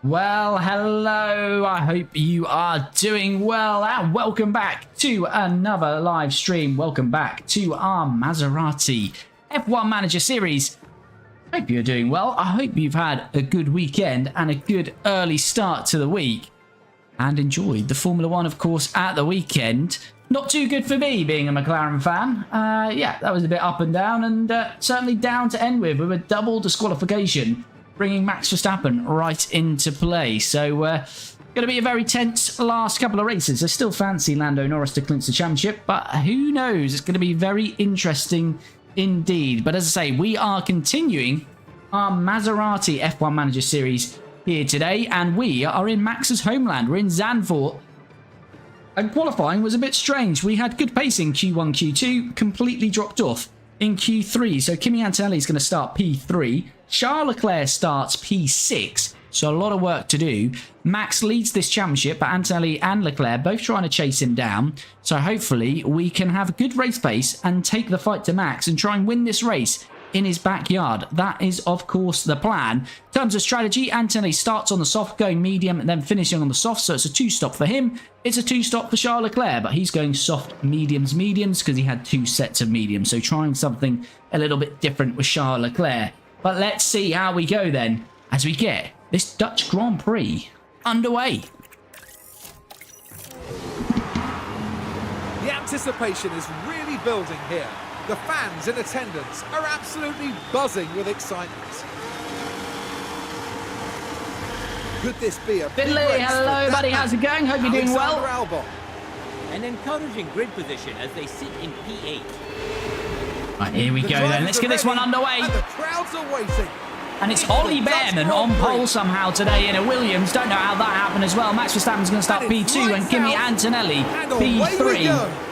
Well, hello. I hope you are doing well and welcome back to another live stream. Welcome back to our Maserati F1 Manager series. Hope you're doing well. I hope you've had a good weekend and a good early start to the week and enjoyed the Formula One, of course, at the weekend. Not too good for me being a McLaren fan. Yeah, that was a bit up and down and certainly down to end with a double disqualification, bringing Max Verstappen right into play. So, going to be a very tense last couple of races. I still fancy Lando Norris to clinch the championship, but who knows? It's going to be very interesting indeed. But as I say, we are continuing our Maserati F1 Manager series here today, and we are in Max's homeland. We're in Zandvoort. And qualifying was a bit strange. We had good pacing Q1, Q2, completely dropped off in Q3. So Kimi Antonelli is going to start P3. Charles Leclerc starts P6, so a lot of work to do. Max leads this championship, but Antonelli and Leclerc both trying to chase him down. So hopefully we can have a good race pace and take the fight to Max and try and win this race in his backyard. That is, of course, the plan. In terms of strategy, Antonelli starts on the soft, going medium, and then finishing on the soft, so it's a two-stop for him. It's a two-stop for Charles Leclerc, but he's going soft, mediums, because he had two sets of mediums, so trying something a little bit different with Charles Leclerc. But let's see how we go then as we get this Dutch Grand Prix underway. The anticipation is really building here. The fans in attendance are absolutely buzzing with excitement. Could this be a big Finley, race hello for buddy, that how's it going? Hope you're doing well. Albon. An encouraging grid position as they sit in P8. Right, here we The go then. drivers Let's are get this one ready, underway. And the crowds are waiting. And it's Ollie Behrman on pole somehow today in a Williams. Don't know how that happened as well. Max Verstappen's going to start P2 and Kimi Antonelli P3.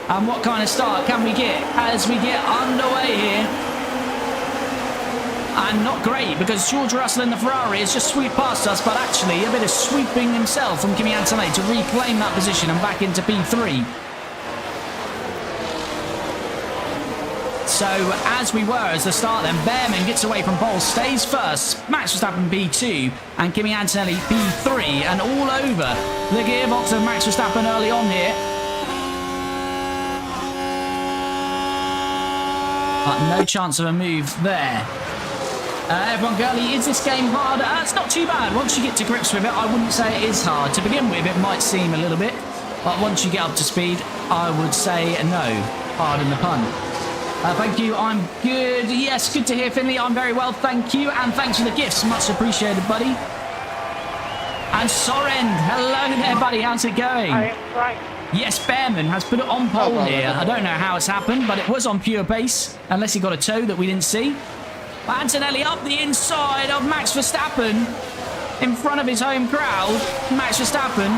And what kind of start can we get as we get underway here? And not great, because George Russell in the Ferrari has just swept past us, but actually a bit of sweeping himself from Kimi Antonelli to reclaim that position and back into P3. So, as we were as the start then, Behrman gets away from pole, stays first, Max Verstappen P2, and Kimi Antonelli P3, and all over the gearbox of Max Verstappen early on here. But no chance of a move there. Everyone girly, is this game hard? It's not too bad. Once you get to grips with it, I wouldn't say it is hard. To begin with, it might seem a little bit, but once you get up to speed, I would say no. Pardon the pun. Thank you, I'm good. Yes, good to hear, Finley. I'm very well, thank you. And thanks for the gifts, much appreciated, buddy. And Soren, hello there, buddy. How's it going? Right. Yes, Behrman has put it on pole here. I don't know how it's happened, but it was on pure pace, unless he got a toe that we didn't see. But Antonelli up the inside of Max Verstappen in front of his home crowd. Max Verstappen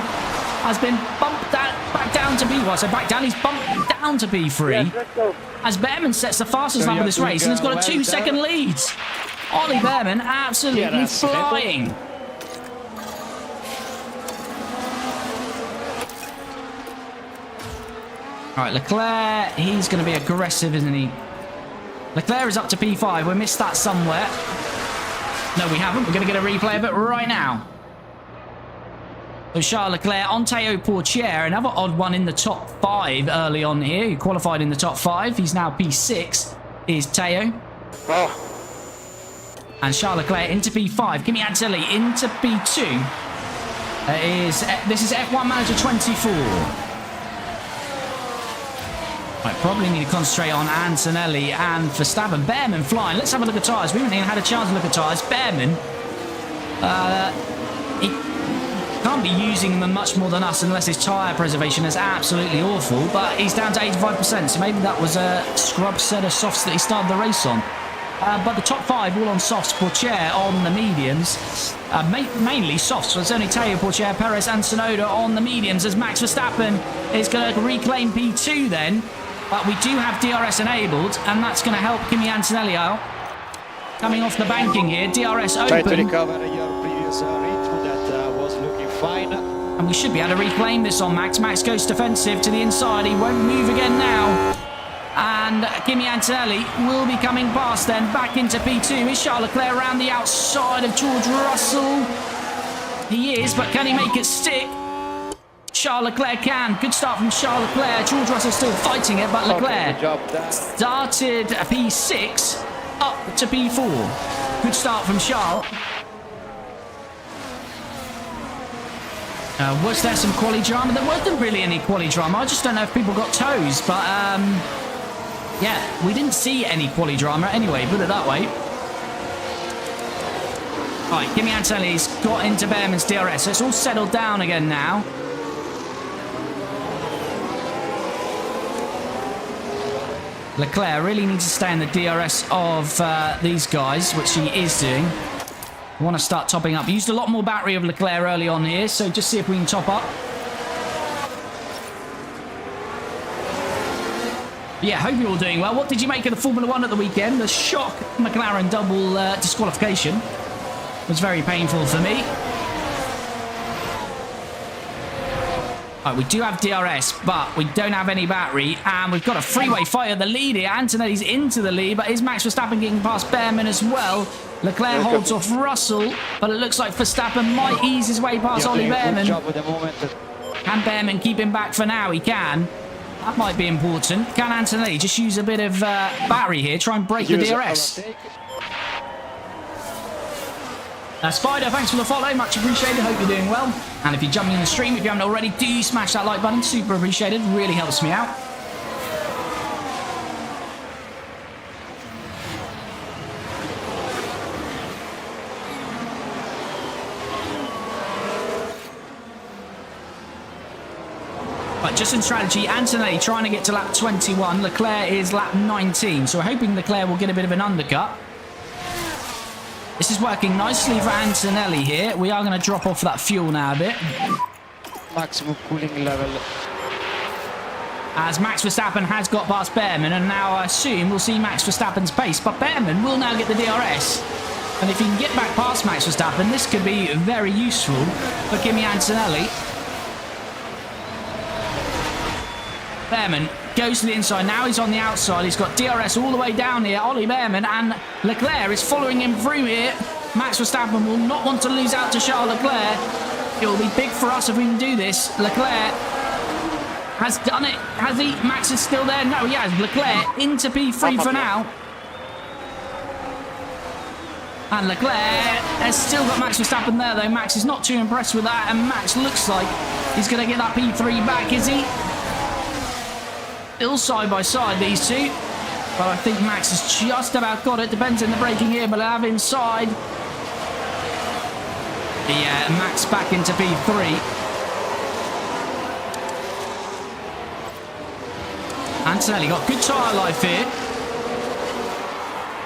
has been bumped back down to P1. So back down, he's bumped down to P3. Yes, let's go. As Behrman sets the fastest lap of this race and has got a 2-second lead. Ollie Behrman absolutely flying. All right, Leclerc, he's going to be aggressive, isn't he? Leclerc is up to P5. We missed that somewhere. No, we haven't. We're going to get a replay of it right now. So Charles Leclerc on Théo Pourchaire, another odd one in the top 5 early on here. He qualified in the top 5. He's now P6, is Théo. Oh. And Charles Leclerc into P5. Kimi Antonelli into P2. This is F1 Manager 24. Right, probably need to concentrate on Antonelli and Verstappen. Behrman flying. Let's have a look at tyres. We haven't even had a chance to look at tyres. Behrman, he can't be using them much more than us unless his tyre preservation is absolutely awful, but he's down to 85%, so maybe that was a scrub set of softs that he started the race on. But the top 5 all on softs, Pourchaire on the mediums, mainly softs, so it's only Théo Pourchaire, Perez and Tsunoda on the mediums as Max Verstappen is going to reclaim P2 then, but we do have DRS enabled, and that's going to help Kimi Antonelli out. Coming off the banking here, DRS open. Try to recover your previous rhythm that was looking fine. And we should be able to reclaim this on Max. Max goes defensive to the inside. He won't move again now. And Kimi Antonelli will be coming past then. Back into P2 is Charles Leclerc around the outside of George Russell. He is, but can he make it stick? Charles Leclerc can. Good start from Charles Leclerc. George Russell still fighting it, but Leclerc started P6 up to P4. Good start from Charles. Was there some quali drama? There wasn't really any quali drama. I just don't know if people got toes, but yeah, we didn't see any quali drama anyway, put it that way. All right, Kimi Antonelli's got into Behrman's DRS, so it's all settled down again now. Leclerc really needs to stay in the DRS of these guys, which he is doing. I want to start topping up. Used a lot more battery of Leclerc early on here, so just see if we can top up. Yeah, hope you're all doing well. What did you make of the Formula 1 at the weekend? The shock McLaren double disqualification was very painful for me. Right, we do have DRS, but we don't have any battery, and we've got a freeway fight at the lead here. Antonelli's into the lead, but is Max Verstappen getting past Behrman as well? Leclerc holds off Russell, but it looks like Verstappen might ease his way past Ollie Behrman. Can Behrman keep him back for now? He can. That might be important. Can Antonelli just use a bit of battery here, try and break the DRS? Spider, thanks for the follow, much appreciated. Hope you're doing well. And if you're jumping in the stream, if you haven't already, do smash that like button. Super appreciated, really helps me out. But just in strategy, Antonelli trying to get to lap 21. Leclerc is lap 19, so we're hoping Leclerc will get a bit of an undercut. This is working nicely for Antonelli here. We are going to drop off that fuel now a bit. Maximum cooling level. As Max Verstappen has got past Behrman, and now I assume we'll see Max Verstappen's pace. But Behrman will now get the DRS. And if he can get back past Max Verstappen, this could be very useful for Kimi Antonelli. Behrman goes to the inside. Now he's on the outside. He's got DRS all the way down here. Ollie Behrman and Leclerc is following him through here. Max Verstappen will not want to lose out to Charles Leclerc. It will be big for us if we can do this. Leclerc has done it. Has he? Max is still there. No, he has. Leclerc into P3 for now. And Leclerc has still got Max Verstappen there, though. Max is not too impressed with that. And Max looks like he's going to get that P3 back, is he? Still side by side, these two. But I think Max has just about got it. Depends on the braking here, but I'll have inside. Yeah, Max back into P3. Antonelli got good tyre life here.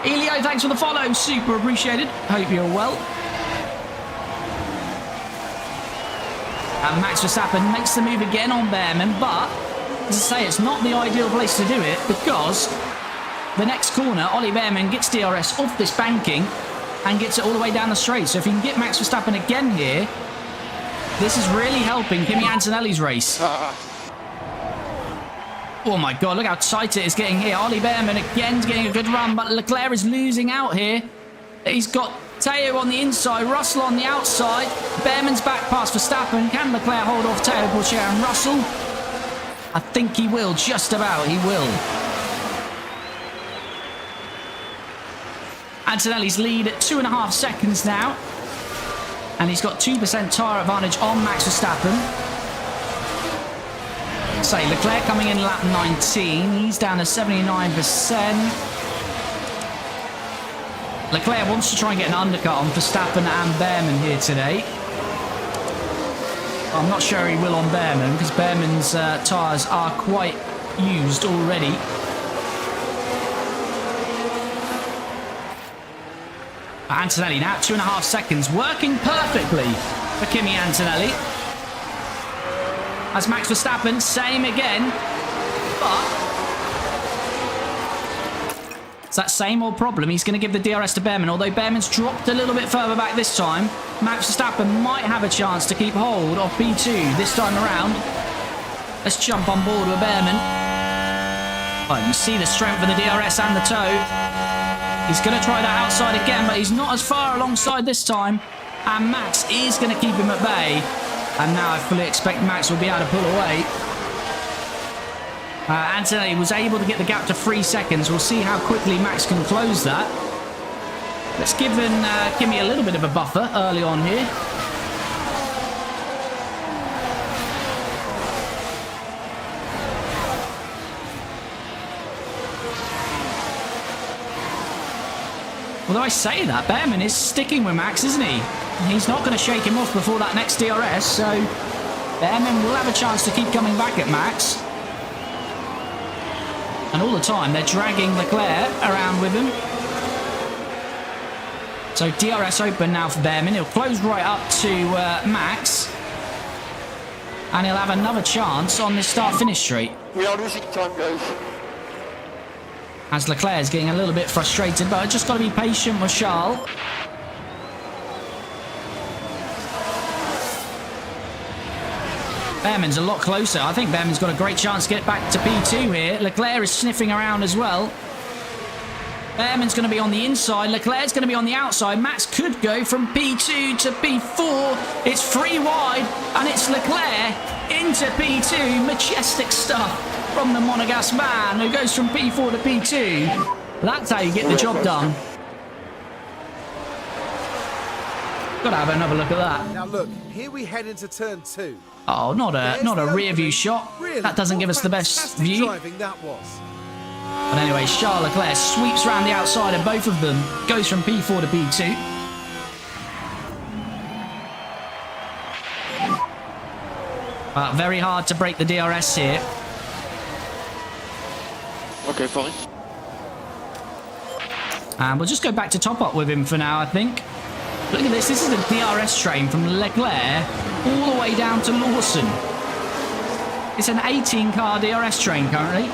Elio, thanks for the follow. Super appreciated. Hope you're well. And Max Verstappen makes the move again on Behrman, but as I say, it's not the ideal place to do it because the next corner, Ollie Behrman gets DRS off this banking and gets it all the way down the straight. So if you can get Max Verstappen again here, this is really helping Kimi Antonelli's race. Oh my God, look how tight it is getting here. Ollie Behrman again getting a good run, but Leclerc is losing out here. He's got Teo on the inside, Russell on the outside. Behrman's back past Verstappen. Can Leclerc hold off Teo, Pourchaire and Russell? I think he will, just about, he will. Antonelli's lead at 2.5 seconds now. And he's got 2% tyre advantage on Max Verstappen. Say, Leclerc coming in lap 19. He's down to 79%. Leclerc wants to try and get an undercut on Verstappen and Behrman here today. I'm not sure he will on Behrman because Behrman's tyres are quite used already. Antonelli now 2.5 seconds, working perfectly for Kimi Antonelli. As Max Verstappen, same again, but it's that same old problem. He's going to give the DRS to Behrman, although Behrman's dropped a little bit further back this time. Max Verstappen might have a chance to keep hold of P2 this time around. Let's jump on board with Behrman. Oh, you see the strength of the DRS and the toe. He's going to try that outside again, but he's not as far alongside this time. And Max is going to keep him at bay. And now I fully expect Max will be able to pull away. Antonelli was able to get the gap to 3 seconds. We'll see how quickly Max can close that. Let's give Kimi a little bit of a buffer early on here. Although I say that, Behrman is sticking with Max, isn't he? He's not going to shake him off before that next DRS, so Behrman will have a chance to keep coming back at Max. And all the time, they're dragging Leclerc around with him. So DRS open now for Behrman. He'll close right up to Max. And he'll have another chance on this start-finish straight. We are losing time, guys. As Leclerc is getting a little bit frustrated, but I've just got to be patient with Charles. Behrman's a lot closer. I think Behrman's got a great chance to get back to P2 here. Leclerc is sniffing around as well. Behrman's going to be on the inside. Leclerc's going to be on the outside. Max could go from P2 to P4. It's 3 wide, and it's Leclerc into P2. Majestic stuff from the Monegasque man who goes from P4 to P2. That's how you get the job done. Gotta have another look at that. Now look, here we head into turn 2. Oh, not a rear view shot. Really, That doesn't give us the best fantastic view. driving that was. But anyway, Charles Leclerc sweeps around the outside of both of them. Goes from P4 to P2. Very hard to break the DRS here. Okay, fine. And we'll just go back to top up with him for now, I think. Look at this. This is a DRS train from Leclerc all the way down to Lawson. It's an 18-car DRS train currently.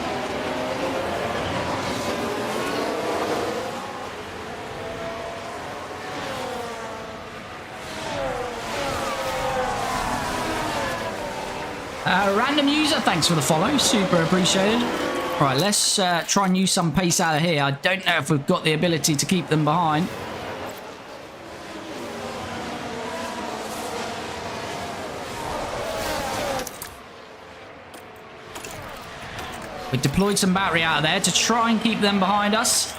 Random user, thanks for the follow. Super appreciated. All right, let's try and use some pace out of here. I don't know if we've got the ability to keep them behind. We deployed some battery out of there to try and keep them behind us.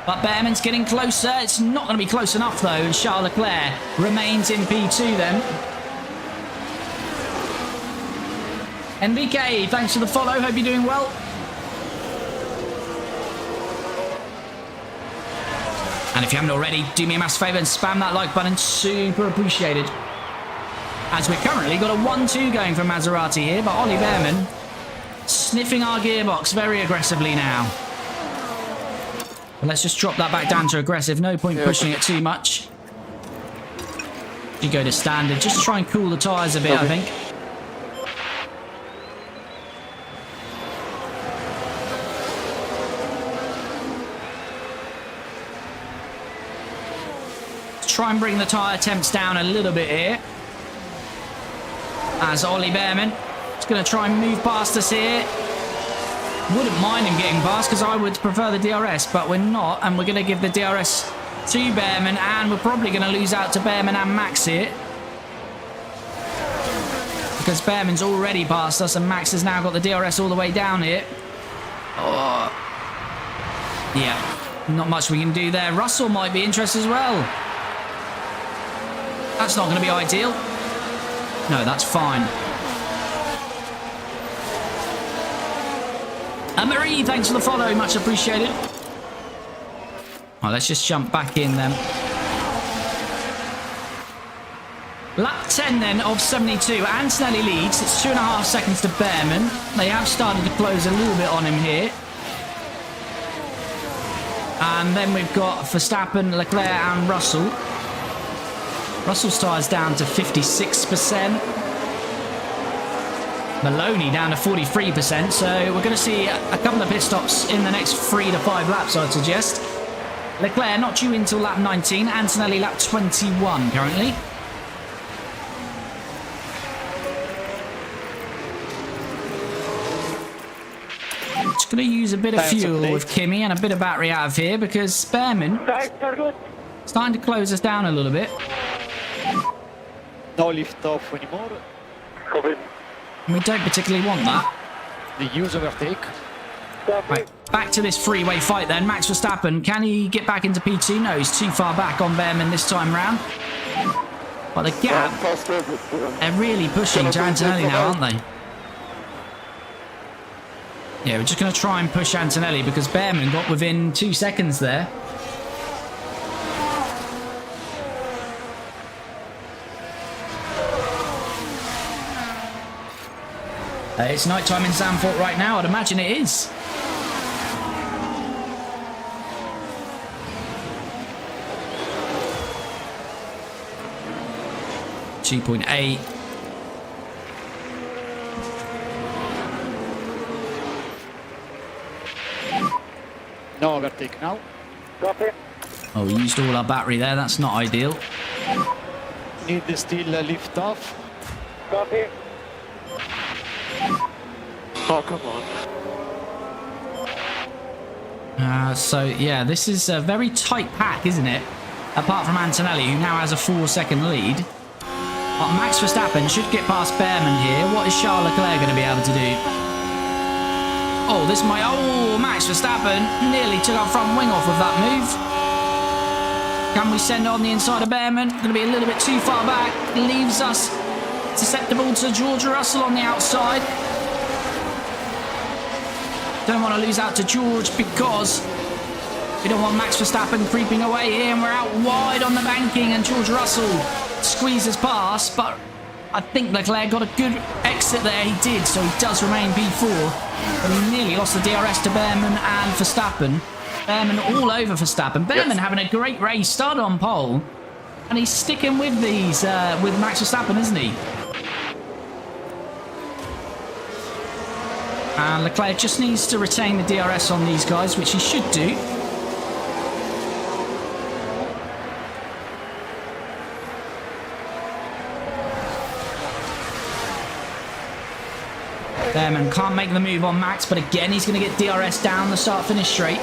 But Behrman's getting closer. It's not going to be close enough, though. And Charles Leclerc remains in P2 then. NBK, thanks for the follow. Hope you're doing well. And if you haven't already, do me a massive favour and spam that like button. Super appreciated. As we've currently got a 1-2 going for Maserati here, but Ollie Behrman sniffing our gearbox very aggressively now. But let's just drop that back down to aggressive. No point pushing it too much. You go to standard. Just try and cool the tyres a bit, I think. Try and bring the tyre temps down a little bit here. As Ollie Behrman is going to try and move past us here. Wouldn't mind him getting past because I would prefer the DRS, but we're not. And we're going to give the DRS to Behrman, and we're probably going to lose out to Behrman and Max here. Because Behrman's already past us and Max has now got the DRS all the way down here. Oh. Yeah, not much we can do there. Russell might be interested as well. That's not going to be ideal. No, that's fine. Marie, thanks for the follow. Much appreciated. Well, let's just jump back in then. Lap 10 then of 72. Antonelli leads. It's 2.5 seconds to Behrman. They have started to close a little bit on him here. And then we've got Verstappen, Leclerc and Russell. Russell's tyres down to 56%. Maloney down to 43%. So we're going to see a couple of pit stops in the next 3 to 5 laps, I'd suggest. Leclerc not due until lap 19. Antonelli lap 21 currently. Just going to use a bit of fuel with Kimi and a bit of battery out of here because Behrman starting to close us down a little bit. No lift off anymore. We don't particularly want that. The use overtake. Right, back to this freeway fight then. Max Verstappen, can he get back into P2? No, he's too far back on Behrman this time round. But the gap, they're really pushing to Antonelli now, aren't they? Yeah, we're just going to try and push Antonelli because Behrman got within 2 seconds there. It's night time in Zandvoort right now. I'd imagine it is. .8. No overtake now. Oh, we used all our battery there. That's not ideal. Need the still lift off. Oh, come on. So, yeah, this is a very tight pack, isn't it? Apart from Antonelli, who now has a 4-second lead. But Max Verstappen should get past Behrman here. What is Charles Leclerc going to be able to do? Oh, this might... Oh, Max Verstappen nearly took our front wing off with that move. Can we send it on the inside of Behrman? Going to be a little bit too far back. Leaves us susceptible to George Russell on the outside. Don't want to lose out to George because we don't want Max Verstappen creeping away here, and we're out wide on the banking, and George Russell squeezes past, but I think Leclerc got a good exit there. He did, so he does remain P4, but he nearly lost the DRS to Behrman and Verstappen. Behrman all over Verstappen. Behrman having a great race, started on pole, and he's sticking with these with Max Verstappen, isn't he? And Leclerc just needs to retain the DRS on these guys, which he should do. Behrman can't make the move on Max, but again, he's going to get DRS down the start-finish straight.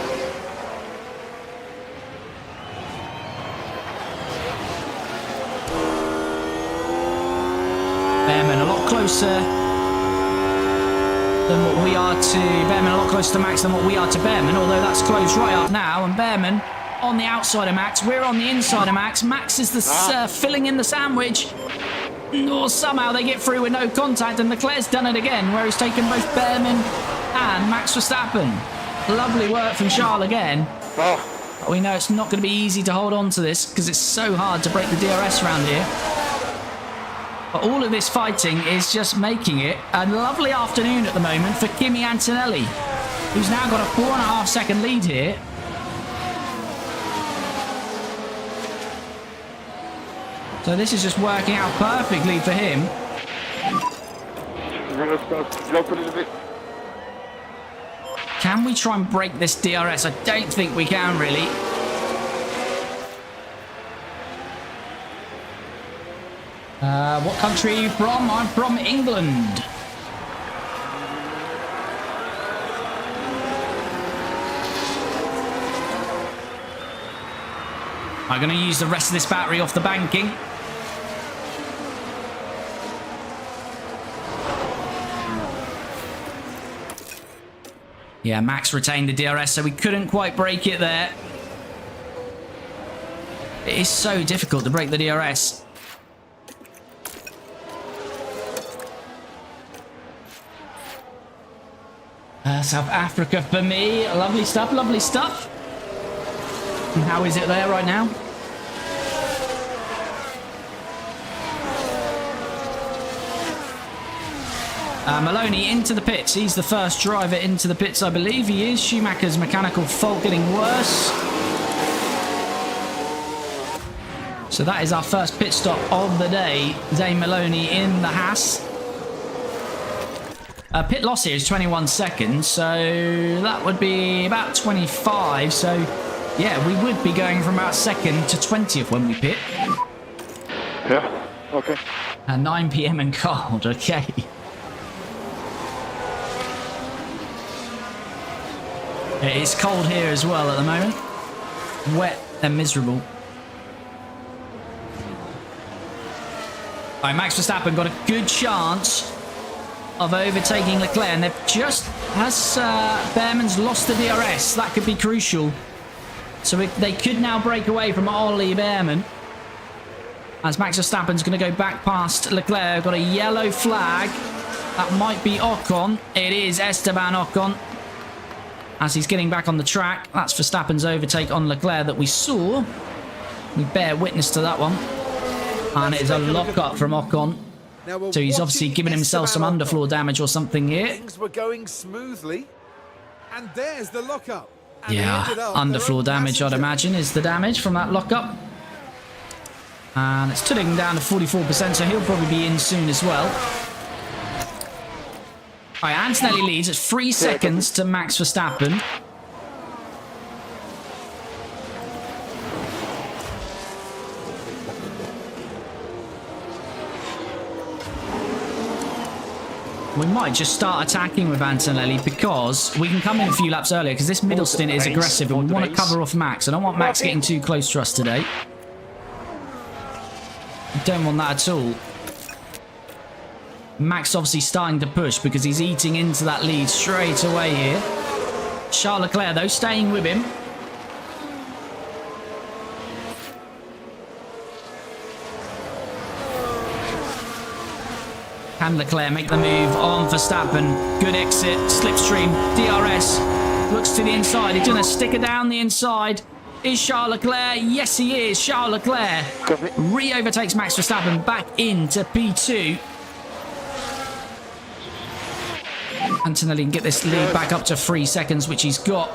Behrman a lot closer than what we are to Behrman, a lot closer to Max than what we are to Behrman, although that's close right up now, and Behrman on the outside of Max, we're on the inside of Max. Max is the filling in the sandwich, or somehow they get through with no contact, and Leclerc's done it again, where he's taken both Behrman and Max Verstappen. Lovely work from Charles again. But we know it's not going to be easy to hold on to this, because it's so hard to break the DRS around here. But all of this fighting is just making it a lovely afternoon at the moment for Kimi Antonelli, who's now got a 4.5 second lead here. So this is just working out perfectly for him. Can we try and break this DRS? I don't think we can, really. What country are you from? I'm from England. I'm going to use the rest of this battery off the banking. Yeah, Max retained the DRS, so we couldn't quite break it there. It is so difficult to break the DRS. South Africa for me. Lovely stuff, lovely stuff. And how is it there right now? Maloney into the pits. He's the first driver into the pits, I believe he is. Schumacher's mechanical fault getting worse. So that is our first pit stop of the day. Zane Maloney in the Haas. Pit loss here is 21 seconds, so that would be about 25. So, yeah, we would be going from about 2nd to 20th when we pit. Yeah, okay. 9 PM and cold, okay. It is cold here as well at the moment. Wet and miserable. All right, Max Verstappen got a good chance of overtaking Leclerc, and they've just, as Behrman's lost the DRS, that could be crucial. So they could now break away from Ollie Behrman. As Max Verstappen's going to go back past Leclerc. Got a yellow flag. That might be Ocon. It is Esteban Ocon. As he's getting back on the track. That's Verstappen's overtake on Leclerc that we saw. We bear witness to that one. And it is a lock-up from Ocon. So he's obviously giving himself some underfloor damage or something here. Things were going smoothly. And there's the lock-up. Yeah, underfloor damage, I'd imagine, is the damage from that lock-up. And it's tipping down to 44%, so he'll probably be in soon as well. All right, Antonelli leads at 3 seconds to Max Verstappen. We might just start attacking with Antonelli because we can come in a few laps earlier because this middle stint is aggressive and we want to cover off Max. I don't want Max getting too close to us today. Don't want that at all. Max obviously starting to push because he's eating into that lead straight away here. Charles Leclerc, though, staying with him. Can Leclerc make the move on Verstappen? Good exit, slipstream, DRS. Looks to the inside. He's going to stick it down the inside. Is Charles Leclerc? Yes, he is. Charles Leclerc re-overtakes Max Verstappen back into P2. Antonelli can get this lead back up to 3 seconds, which he's got.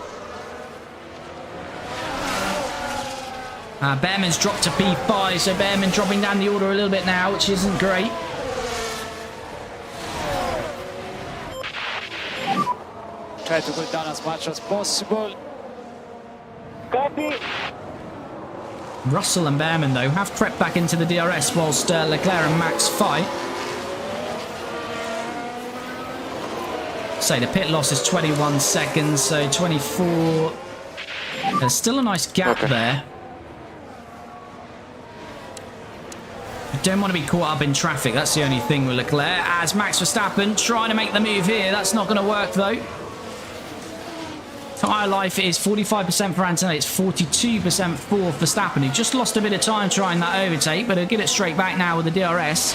Behrman's dropped to P5, so Behrman dropping down the order a little bit now, which isn't great. Try to go down as much as possible. Copy. Russell and Behrman, though, have crept back into the DRS whilst Leclerc and Max fight. So the pit loss is 21 seconds, so 24. There's still a nice gap there. You don't want to be caught up in traffic. That's the only thing with Leclerc. As Max Verstappen trying to make the move here. That's not going to work, though. Tyre life is 45% for Antonelli. It's 42% for Verstappen, who just lost a bit of time trying that overtake, but he'll get it straight back now with the DRS.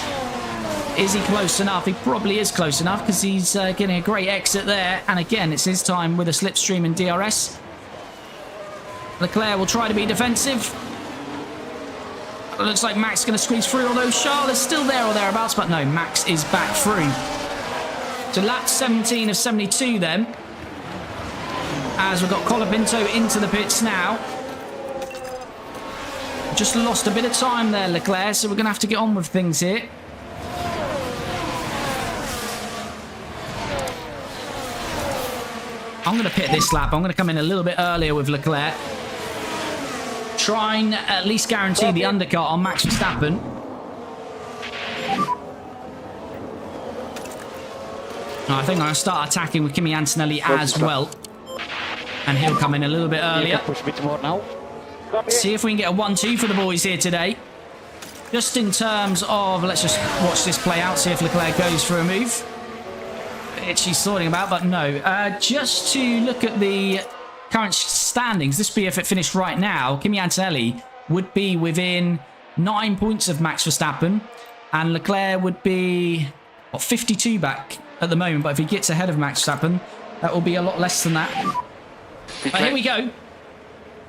Is he close enough? He probably is close enough because he's getting a great exit there. And again, it's his time with a slipstream and DRS. Leclerc will try to be defensive. It looks like Max is going to squeeze through, although Charles is still there or thereabouts. But no, Max is back through. So lap 17 of 72 then. As we've got Colapinto into the pits now. Just lost a bit of time there, Leclerc, so we're going to have to get on with things here. I'm going to pit this lap. I'm going to come in a little bit earlier with Leclerc. Try and at least guarantee the undercut on Max Verstappen. I think I'm going to start attacking with Kimi Antonelli as well. And he'll come in a little bit earlier. Push a bit more now. See if we can get a 1-2 for the boys here today. Just in terms of, let's just watch this play out, see if Leclerc goes for a move. She's sorting about, but no. Just to look at the current standings, this would be if it finished right now. Kimi Antonelli would be within 9 points of Max Verstappen. And Leclerc would be, 52 back at the moment. But if he gets ahead of Max Verstappen, that will be a lot less than that. But here we go.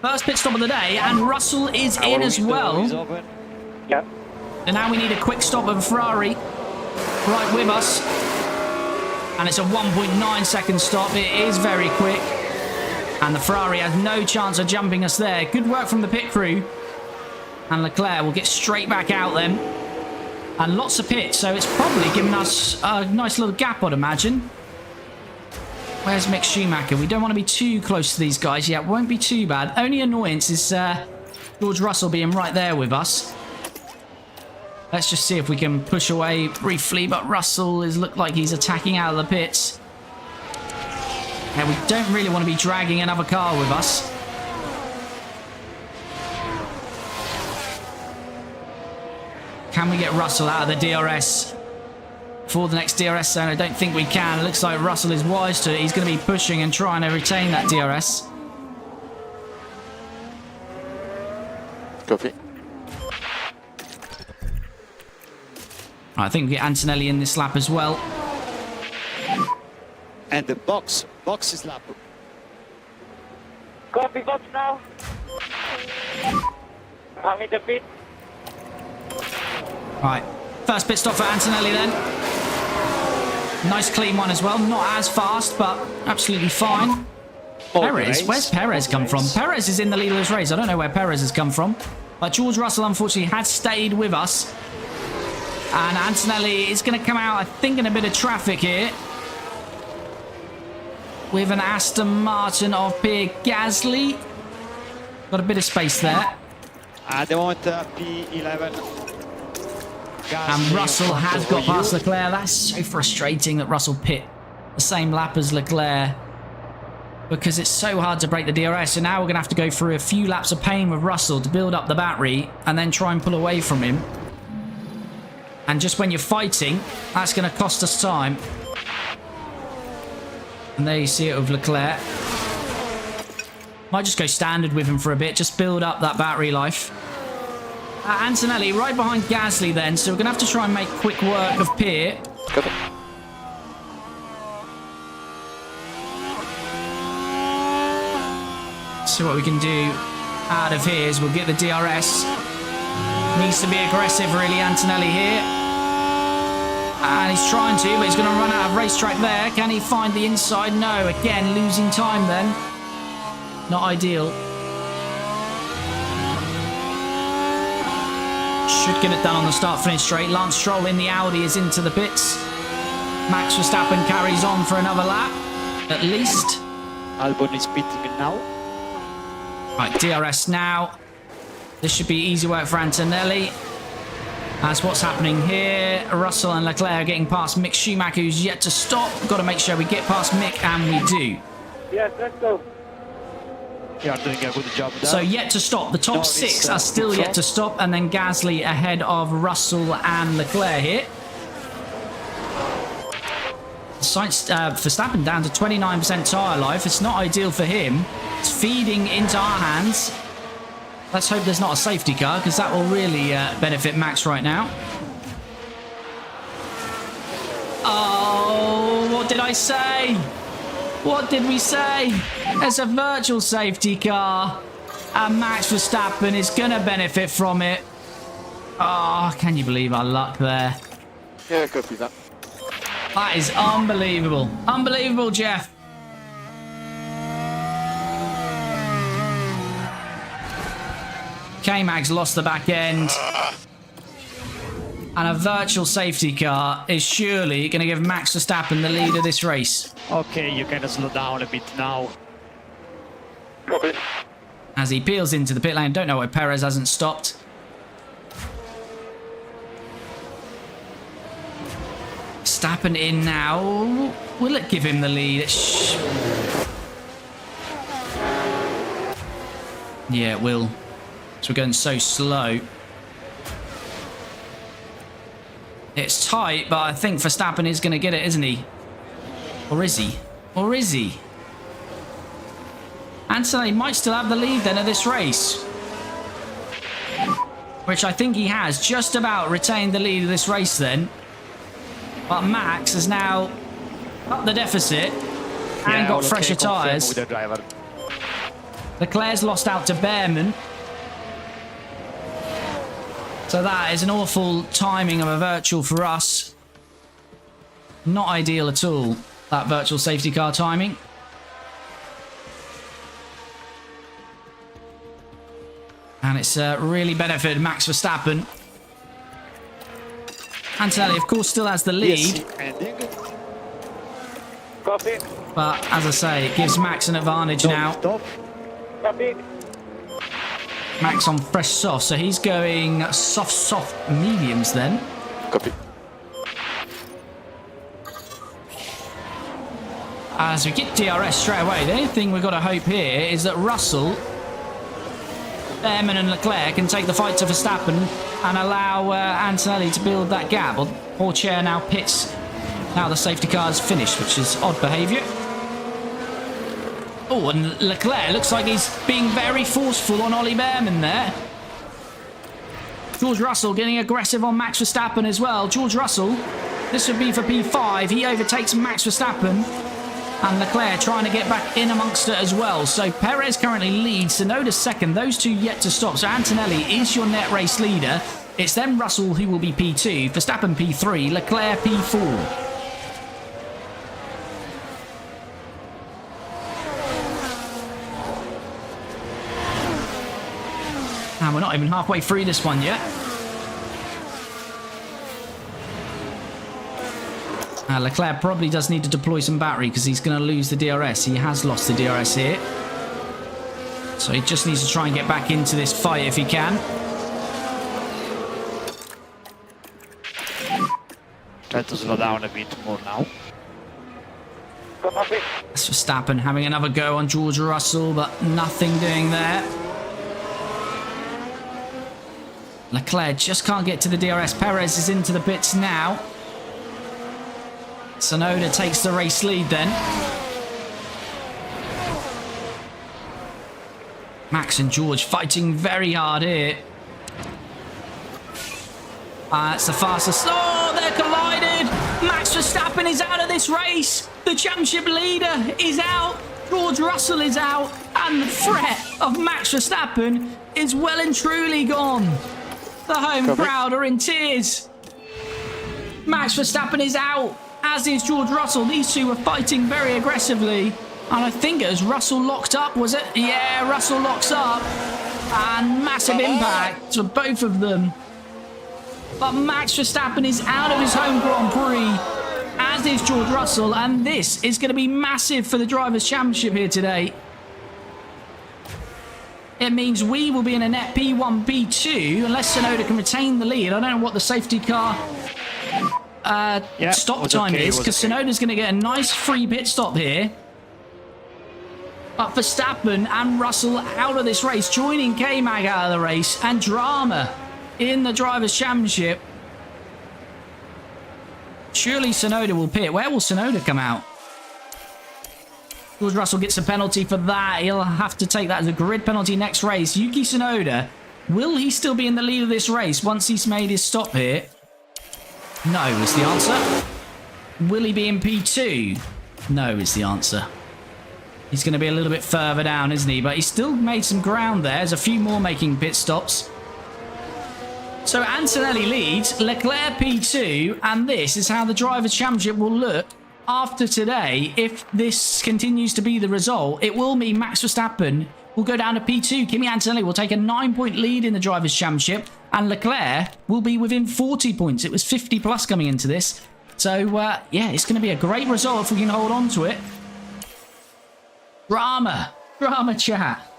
First pit stop of the day, and Russell is in as well. Yep. And now we need a quick stop of a Ferrari right with us. And it's a 1.9 second stop. It is very quick. And the Ferrari has no chance of jumping us there. Good work from the pit crew. And Leclerc will get straight back out then. And lots of pits, so it's probably giving us a nice little gap, I'd imagine. Where's Mick Schumacher? We don't want to be too close to these guys yet. Won't be too bad. Only annoyance is George Russell being right there with us. Let's just see if we can push away briefly. But Russell is looked like he's attacking out of the pits. And we don't really want to be dragging another car with us. Can we get Russell out of the DRS for the next DRS zone? I don't think we can. It looks like Russell is wise to it. He's going to be pushing and trying to retain that DRS. Copy. I think we get Antonelli in this lap as well. And the box is lap. Copy, box now. I'm in the pit. Right, first pit stop for Antonelli then. Nice clean one as well. Not as fast, but absolutely fine. Perez, where's Perez come from? Perez is in the lead of this race. I don't know where Perez has come from. But George Russell, unfortunately, has stayed with us. And Antonelli is going to come out, I think, in a bit of traffic here. With an Aston Martin of Pierre Gasly. Got a bit of space there. At the moment, P11. And Russell has got past Leclerc. That's so frustrating that Russell pit the same lap as Leclerc. Because it's so hard to break the DRS. So now we're going to have to go through a few laps of pain with Russell to build up the battery. And then try and pull away from him. And just when you're fighting, that's going to cost us time. And there you see it with Leclerc. Might just go standard with him for a bit. Just build up that battery life. Antonelli right behind Gasly then. So we're going to have to try and make quick work of Pierre. Copy. So what we can do out of here is we'll get the DRS. Needs to be aggressive really, Antonelli here. And he's trying to, but he's going to run out of racetrack there. Can he find the inside? No. Again, losing time then. Not ideal. Should get it done on the start-finish straight. Lance Stroll in the Audi is into the pits. Max Verstappen carries on for another lap, at least. Albon is pitting now. Right, DRS now. This should be easy work for Antonelli. That's what's happening here. Russell and Leclerc are getting past Mick Schumacher, who's yet to stop. Got to make sure we get past Mick, and we do. Yes, let's go. You are doing a good job there. So yet to stop. The top six are still yet to stop, and then Gasly ahead of Russell and Leclerc here. Verstappen down to 29% tyre life. It's not ideal for him. It's feeding into our hands. Let's hope there's not a safety car, because that will really benefit Max right now. Oh, what did I say? What did we say? There's a virtual safety car, and Max Verstappen is going to benefit from it. Oh, can you believe our luck there? Yeah, copy that. That is unbelievable. Unbelievable, Jeff. K-Mag's lost the back end. And a virtual safety car is surely going to give Max Verstappen the lead of this race. Okay, you can slow down a bit now. Copy. As he peels into the pit lane. Don't know why Perez hasn't stopped. Verstappen in now. Will it give him the lead? Yeah, it will. So we're going so slow. It's tight, but I think Verstappen is going to get it, isn't he? Or is he? Or is he? Antonelli might still have the lead then of this race. Which I think he has just about retained the lead of this race then. But Max has now upped the deficit and got fresher tyres. Leclerc's lost out to Behrman. So that is an awful timing of a virtual for us. Not ideal at all, that virtual safety car timing. And it's really benefited Max Verstappen. Antonelli, of course, still has the lead. Copy. But, as I say, it gives Max an advantage now. Copy. Max on fresh soft, so he's going soft mediums then. Copy. As we get DRS straight away, the only thing we've got to hope here is that Russell Behrman and Leclerc can take the fight to Verstappen and allow Antonelli to build that gap. Well, poor chair now pits. Now the safety car's finished, which is odd behaviour. Oh, and Leclerc looks like he's being very forceful on Ollie Behrman there. George Russell getting aggressive on Max Verstappen as well. George Russell, this would be for P5. He overtakes Max Verstappen. And Leclerc trying to get back in amongst it as well. So Perez currently leads. Tsunoda second. Those two yet to stop. So Antonelli is your net race leader. It's then Russell who will be P2. Verstappen P3. Leclerc P4. And we're not even halfway through this one yet. Leclerc probably does need to deploy some battery because he's going to lose the DRS. He has lost the DRS here. So he just needs to try and get back into this fight if he can. Try to slow down a bit more now. That's Verstappen having another go on George Russell, but nothing doing there. Leclerc just can't get to the DRS. Perez is into the pits now. Tsunoda takes the race lead then. Max and George fighting very hard here. It's the fastest. Oh, they're collided. Max Verstappen is out of this race. The championship leader is out. George Russell is out. And the threat of Max Verstappen is well and truly gone. The home crowd are in tears. Max Verstappen is out, as is George Russell. These two were fighting very aggressively. And I think it was Russell locked up, was it? Yeah, Russell locks up. And massive impact for both of them. But Max Verstappen is out of his home Grand Prix, as is George Russell. And this is going to be massive for the Drivers' Championship here today. It means we will be in a net P1, P2, unless Tsunoda can retain the lead. I don't know what the safety car stop time is, because Tsunoda's going to get a nice free pit stop here. But Verstappen and Russell out of this race, joining K-Mag out of the race, and drama in the Drivers' Championship. Surely Tsunoda will pit. Where will Tsunoda come out? George Russell gets a penalty for that. He'll have to take that as a grid penalty next race. Yuki Tsunoda, will he still be in the lead of this race once he's made his stop here? No is the answer. Will he be in P2? No is the answer. He's going to be a little bit further down, isn't he? But he's still made some ground there. There's a few more making pit stops. So Antonelli leads, Leclerc P2, and this is how the Drivers' Championship will look after today. If this continues to be the result, it will mean Max Verstappen will go down to P2. Kimi Antonelli will take a 9-point lead in the Drivers' Championship, and Leclerc will be within 40 points. It was 50 plus coming into this. So, yeah, it's going to be a great result if we can hold on to it. Drama chat.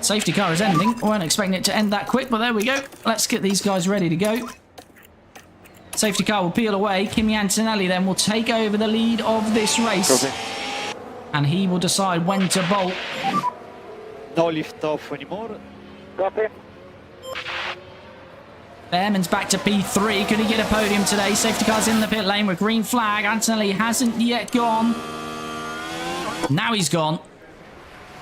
Safety car is ending. I weren't expecting it to end that quick, but there we go. Let's get these guys ready to go. Safety car will peel away. Kimi Antonelli then will take over the lead of this race. Copy. And he will decide when to bolt. No lift off anymore. Copy. Behrman's back to P3. Could he get a podium today? Safety car's in the pit lane with green flag. Antonelli hasn't yet gone. Now he's gone.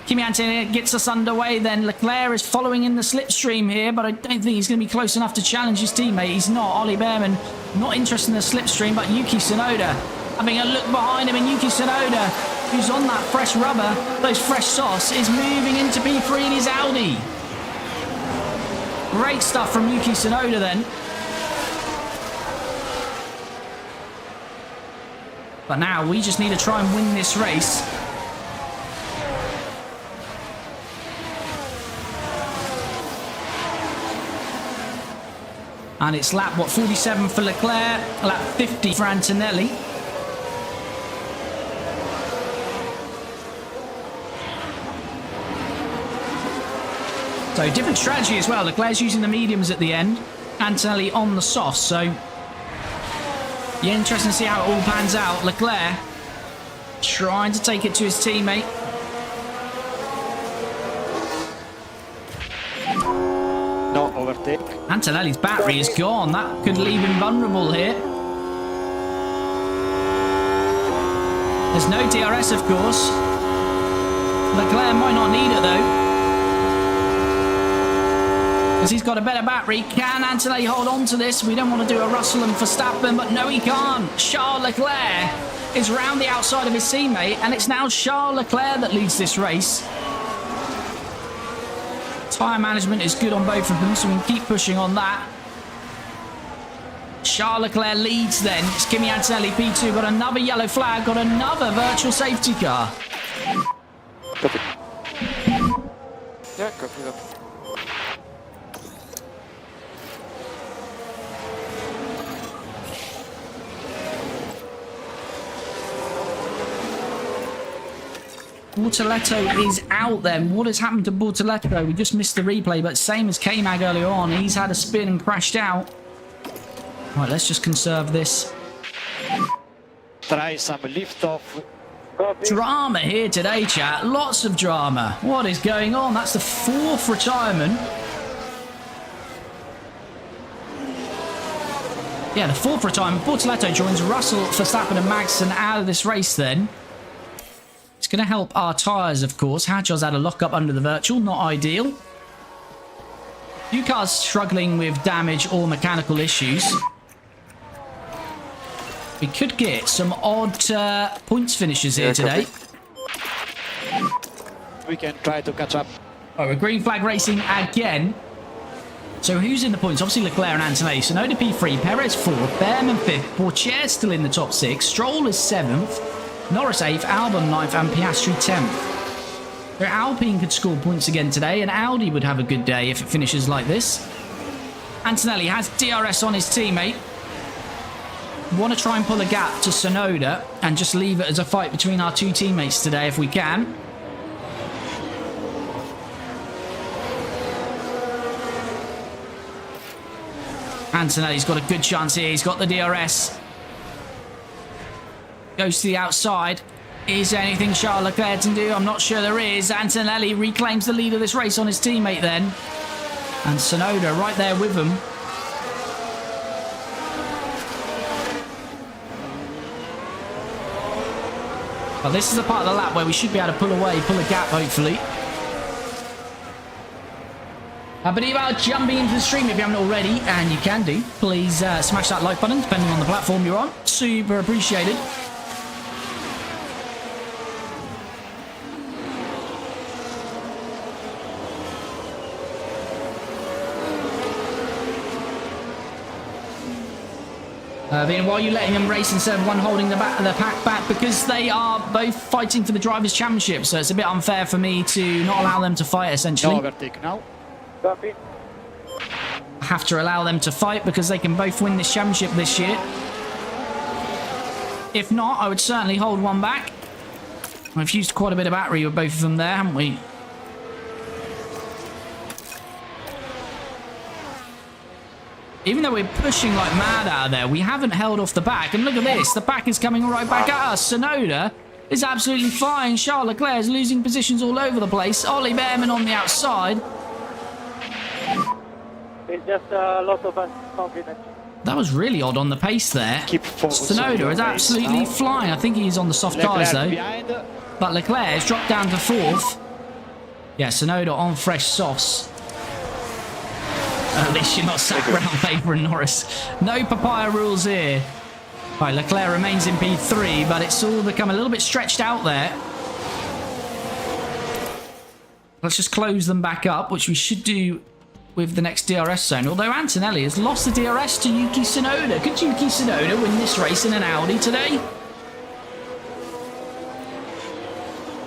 Kimi Antonelli gets us underway then. Leclerc is following in the slipstream here, but I don't think he's going to be close enough to challenge his teammate. He's not. Ollie Behrman not interested in the slipstream, but Yuki Tsunoda having a look behind him, and Yuki Tsunoda, who's on that fresh rubber, those fresh sauce, is moving into P3 in his Audi. Great stuff from Yuki Tsunoda then. But now we just need to try and win this race. And it's lap, 47 for Leclerc, lap 50 for Antonelli. So different strategy as well. Leclerc's using the mediums at the end, Antonelli on the softs. So yeah, interesting to see how it all pans out. Leclerc trying to take it to his teammate. overtake. Antonelli's battery is gone. That could leave him vulnerable here. There's no DRS, of course. Leclerc might not need it, though, because he's got a better battery. Can Antonelli hold on to this? We don't want to do a Russell and Verstappen, but no, he can't. Charles Leclerc is round the outside of his teammate, and it's now Charles Leclerc that leads this race. Tyre management is good on both of them, so we can keep pushing on that. Charles Leclerc leads then. It's Kimi Antonelli, P2, got another yellow flag, got another virtual safety car. Copy. Yeah, copy that. Bortoletto is out then. What has happened to Bortoletto? We just missed the replay, but same as K-Mag earlier on. He's had a spin and crashed out. Right, let's just conserve this. Try some lift off. Copy. Drama here today, chat. Lots of drama. What is going on? That's the 4th retirement. Yeah, the 4th retirement. Bortoletto joins Russell, Verstappen and Magnussen out of this race then. It's going to help our tyres, of course. Hadjar's had a lock-up under the virtual. Not ideal. Few cars struggling with damage or mechanical issues. We could get some odd points finishes here today. We can try to catch up. Oh, we're green flag racing again. So who's in the points? Obviously Leclerc and Antonelli. Sonoda P3, Perez 4th, Behrman 5th, Pourchaire still in the top 6, Stroll is 7th, Norris 8th, Albon 9th and Piastri 10th. So Alpine could score points again today, and Audi would have a good day if it finishes like this. Antonelli has DRS on his teammate. Want to try and pull a gap to Sonoda and just leave it as a fight between our two teammates today if we can. Antonelli's got a good chance here. He's got the DRS. Goes to the outside. Is there anything Charles Leclerc can do? I'm not sure there is. Antonelli reclaims the lead of this race on his teammate then. And Sonoda right there with him. But this is the part of the lap where we should be able to pull away, pull a gap hopefully. I believe I'll jumping into the stream if you haven't already, and you can do. Please smash that like button depending on the platform you're on. Super appreciated. Why are you letting them race instead of one holding the pack back? Because they are both fighting for the Drivers' Championship, so it's a bit unfair for me to not allow them to fight, essentially. No overtake now. Copy. I have to allow them to fight because they can both win this championship this year. If not, I would certainly hold one back. We've used quite a bit of battery with both of them there, haven't we? Even though we're pushing like mad out of there, we haven't held off the back. And look at this, the back is coming right back at us. Sonoda is absolutely fine. Charles Leclerc is losing positions all over the place. Ollie Behrman on the outside. It's just a lot of confidence. That was really odd on the pace there. Keep focus on Sonoda your is race absolutely now. flying. I think he's on the soft tyres though. Behind. But Leclerc has dropped down to 4th. Yeah, Sonoda on fresh sauce. At least you're not sat around favouring Norris. No papaya rules here. Right, Leclerc remains in P3, but it's all become a little bit stretched out there. Let's just close them back up, which we should do with the next DRS zone. Although Antonelli has lost the DRS to Yuki Tsunoda. Could Yuki Tsunoda win this race in an Audi today?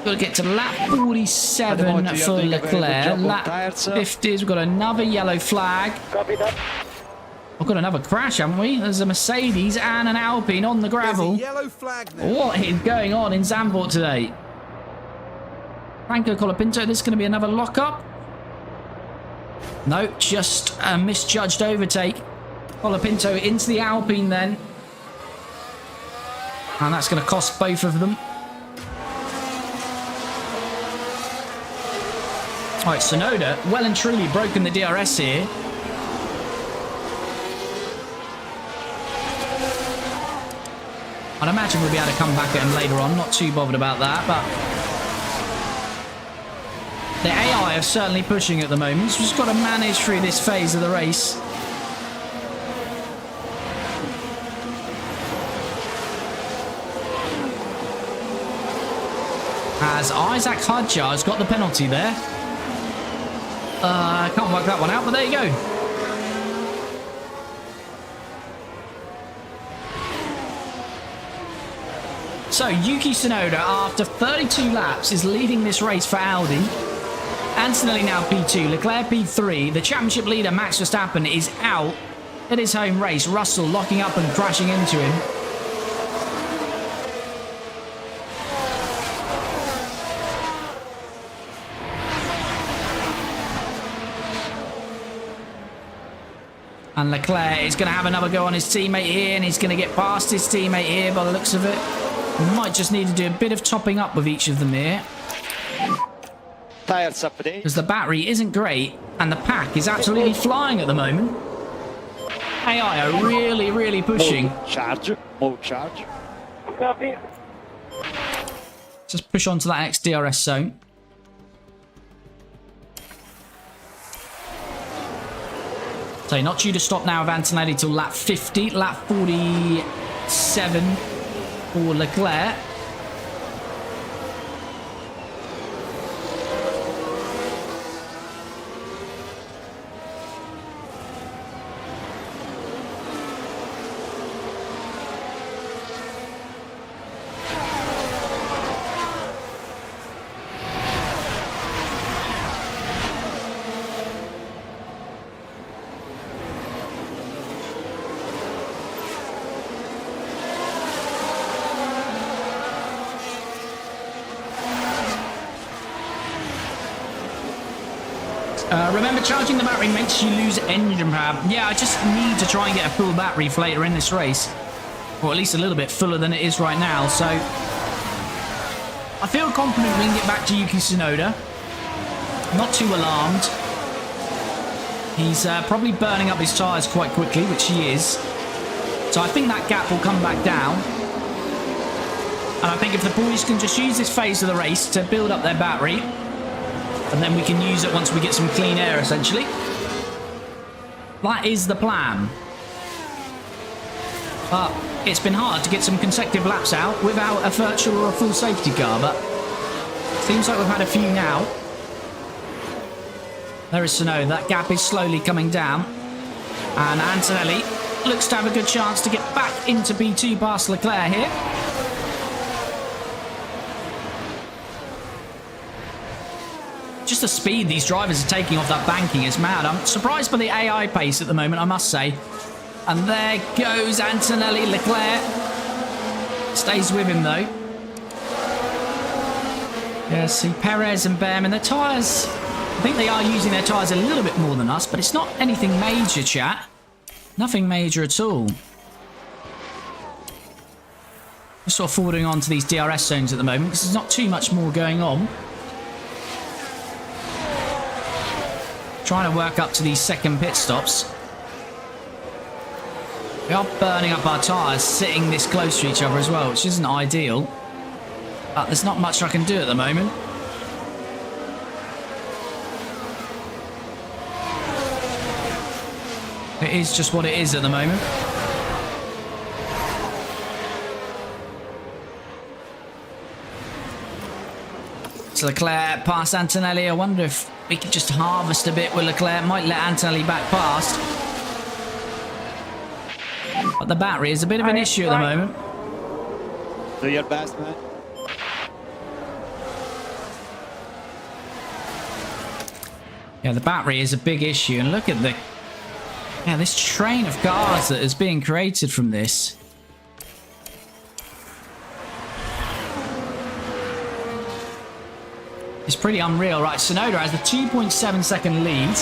Got to get to lap 47 for Leclerc. Lap 50s, we've got another yellow flag. Copy that. We've got another crash, haven't we? There's a Mercedes and an Alpine on the There's gravel. a yellow flag there. What is going on in Zandvoort today? Franco Colapinto, this is going to be another lock-up. No, just a misjudged overtake. Colapinto into the Alpine then. And that's going to cost both of them. Alright, Sonoda, well and truly broken the DRS here. I'd imagine we'll be able to come back at him later on. Not too bothered about that, but the AI are certainly pushing at the moment. So we've just got to manage through this phase of the race. As Isaac Hadjar has got the penalty there. I can't work that one out, but there you go. So, Yuki Tsunoda, after 32 laps, is leading this race for Audi. Antonelli now P2, Leclerc P3. The championship leader, Max Verstappen, is out at his home race. Russell locking up and crashing into him. And Leclerc is going to have another go on his teammate here, and he's going to get past his teammate here by the looks of it. Might just need to do a bit of topping up with each of them here. Tires update. Because the battery isn't great, and the pack is absolutely flying at the moment. AI are really, really pushing. Mode charge. Copy. Just push on to that next DRS zone. So not due to stop now of Antonelli till lap 50, lap 47 for Leclerc. Remember, charging the battery makes you lose engine power. Yeah, I just need to try and get a full battery for later in this race. Or at least a little bit fuller than it is right now, so I feel confident we can get back to Yuki Tsunoda. Not too alarmed. He's probably burning up his tyres quite quickly, which he is. So I think that gap will come back down. And I think if the boys can just use this phase of the race to build up their battery, and then we can use it once we get some clean air, essentially. That is the plan. But it's been hard to get some consecutive laps out without a virtual or a full safety car, but seems like we've had a few now. There is Tsunoda. That gap is slowly coming down. And Antonelli looks to have a good chance to get back into P2 past Leclerc here. Just the speed these drivers are taking off that banking is mad. I'm surprised by the AI pace at the moment, I must say. And there goes Antonelli. Leclerc stays with him, though. Yeah, see Perez and Behrman. Their tyres, I think they are using their tyres a little bit more than us, but it's not anything major, chat. Nothing major at all. Just sort of forwarding on to these DRS zones at the moment, because there's not too much more going on. Trying to work up to these second pit stops. We are burning up our tyres sitting this close to each other as well, which isn't ideal. But there's not much I can do at the moment. It is just what it is at the moment. So Leclerc past Antonelli. I wonder if we could just harvest a bit with Leclerc. Might let Antonelli back past. But the battery is a bit of an issue at the moment. Do your best, man. Yeah, the battery is a big issue. And look at the... yeah, this train of cars that is being created from this. It's pretty unreal. Right, Tsunoda has the 2.7 second lead.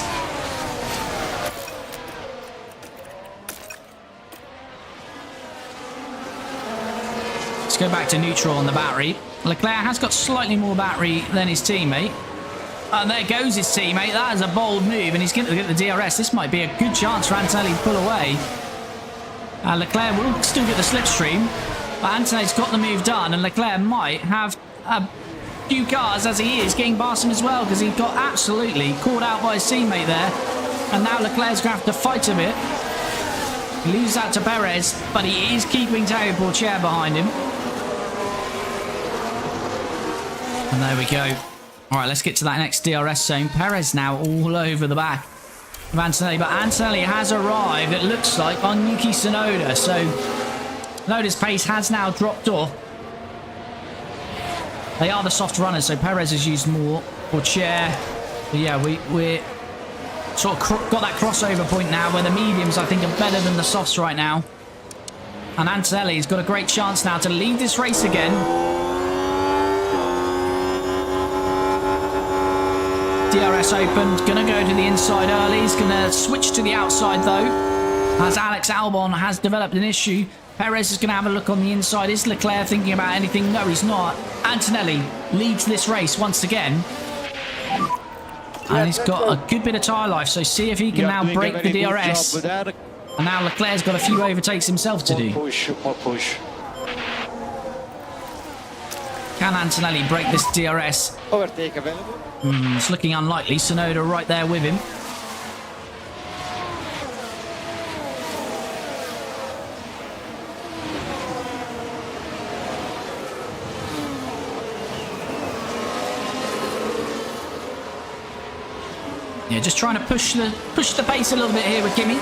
Let's go back to neutral on the battery. Leclerc has got slightly more battery than his teammate. And there goes his teammate. That is a bold move, and he's going to get the DRS. This might be a good chance for Antonelli to pull away. Leclerc will still get the slipstream. But Antonelli's got the move done, and Leclerc might have a few cars as he is getting past him as well, because he got absolutely caught out by his teammate there. And now Leclerc's going to have to fight a bit. He loses that to Perez, but he is keeping Tao Pourchaire behind him. And there we go. All right, let's get to that next DRS zone. Perez now all over the back of Antonelli, but Antonelli has arrived, it looks like, on Yuki Tsunoda. So Tsunoda's pace has now dropped off. They are the soft runners, so Perez has used more Pourchaire. But yeah, we're sort of got that crossover point now where the mediums, I think, are better than the softs right now. And Antonelli's got a great chance now to lead this race again. DRS opened, gonna go to the inside early. He's gonna switch to the outside though, as Alex Albon has developed an issue. Perez is gonna have a look on the inside. Is Leclerc thinking about anything? No, he's not. Antonelli leads this race once again. And he's got a good bit of tyre life, so see if he can now break the DRS. And now Leclerc's got a few overtakes himself to do. More push. Can Antonelli break this DRS? Overtake available. It's looking unlikely. Tsunoda right there with him. Yeah, just trying to push the pace a little bit here with Kimi.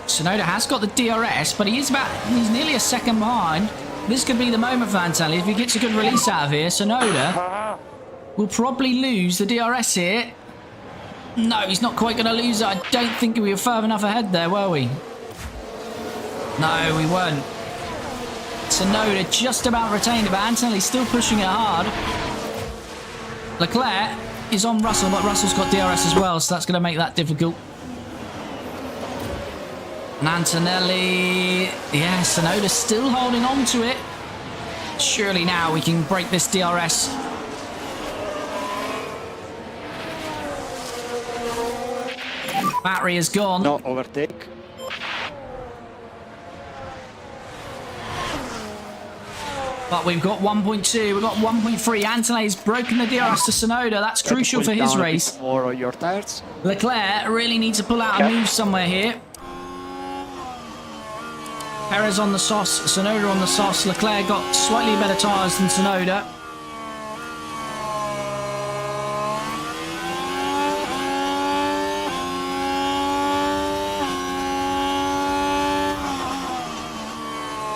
Tsunoda has got the DRS, but he's nearly a second behind. This could be the moment for Antonelli. If he gets a good release out of here, Tsunoda will probably lose the DRS here. No, he's not quite going to lose it. I don't think we were far enough ahead there, were we? No, we weren't. Tsunoda just about retained it, but Antonelli's still pushing it hard. Leclerc is on Russell, but Russell's got DRS as well, so that's going to make that difficult. And Antonelli, yeah, Tsunoda's still holding on to it. Surely now we can break this DRS. Battery is gone. No overtake. But we've got 1.2, we've got 1.3. Antonelli's broken the DRS to Tsunoda. That's crucial for his race. More on your tires. Leclerc really needs to pull out a move somewhere here. Perez on the sauce, Tsunoda on the sauce. Leclerc got slightly better tyres than Tsunoda.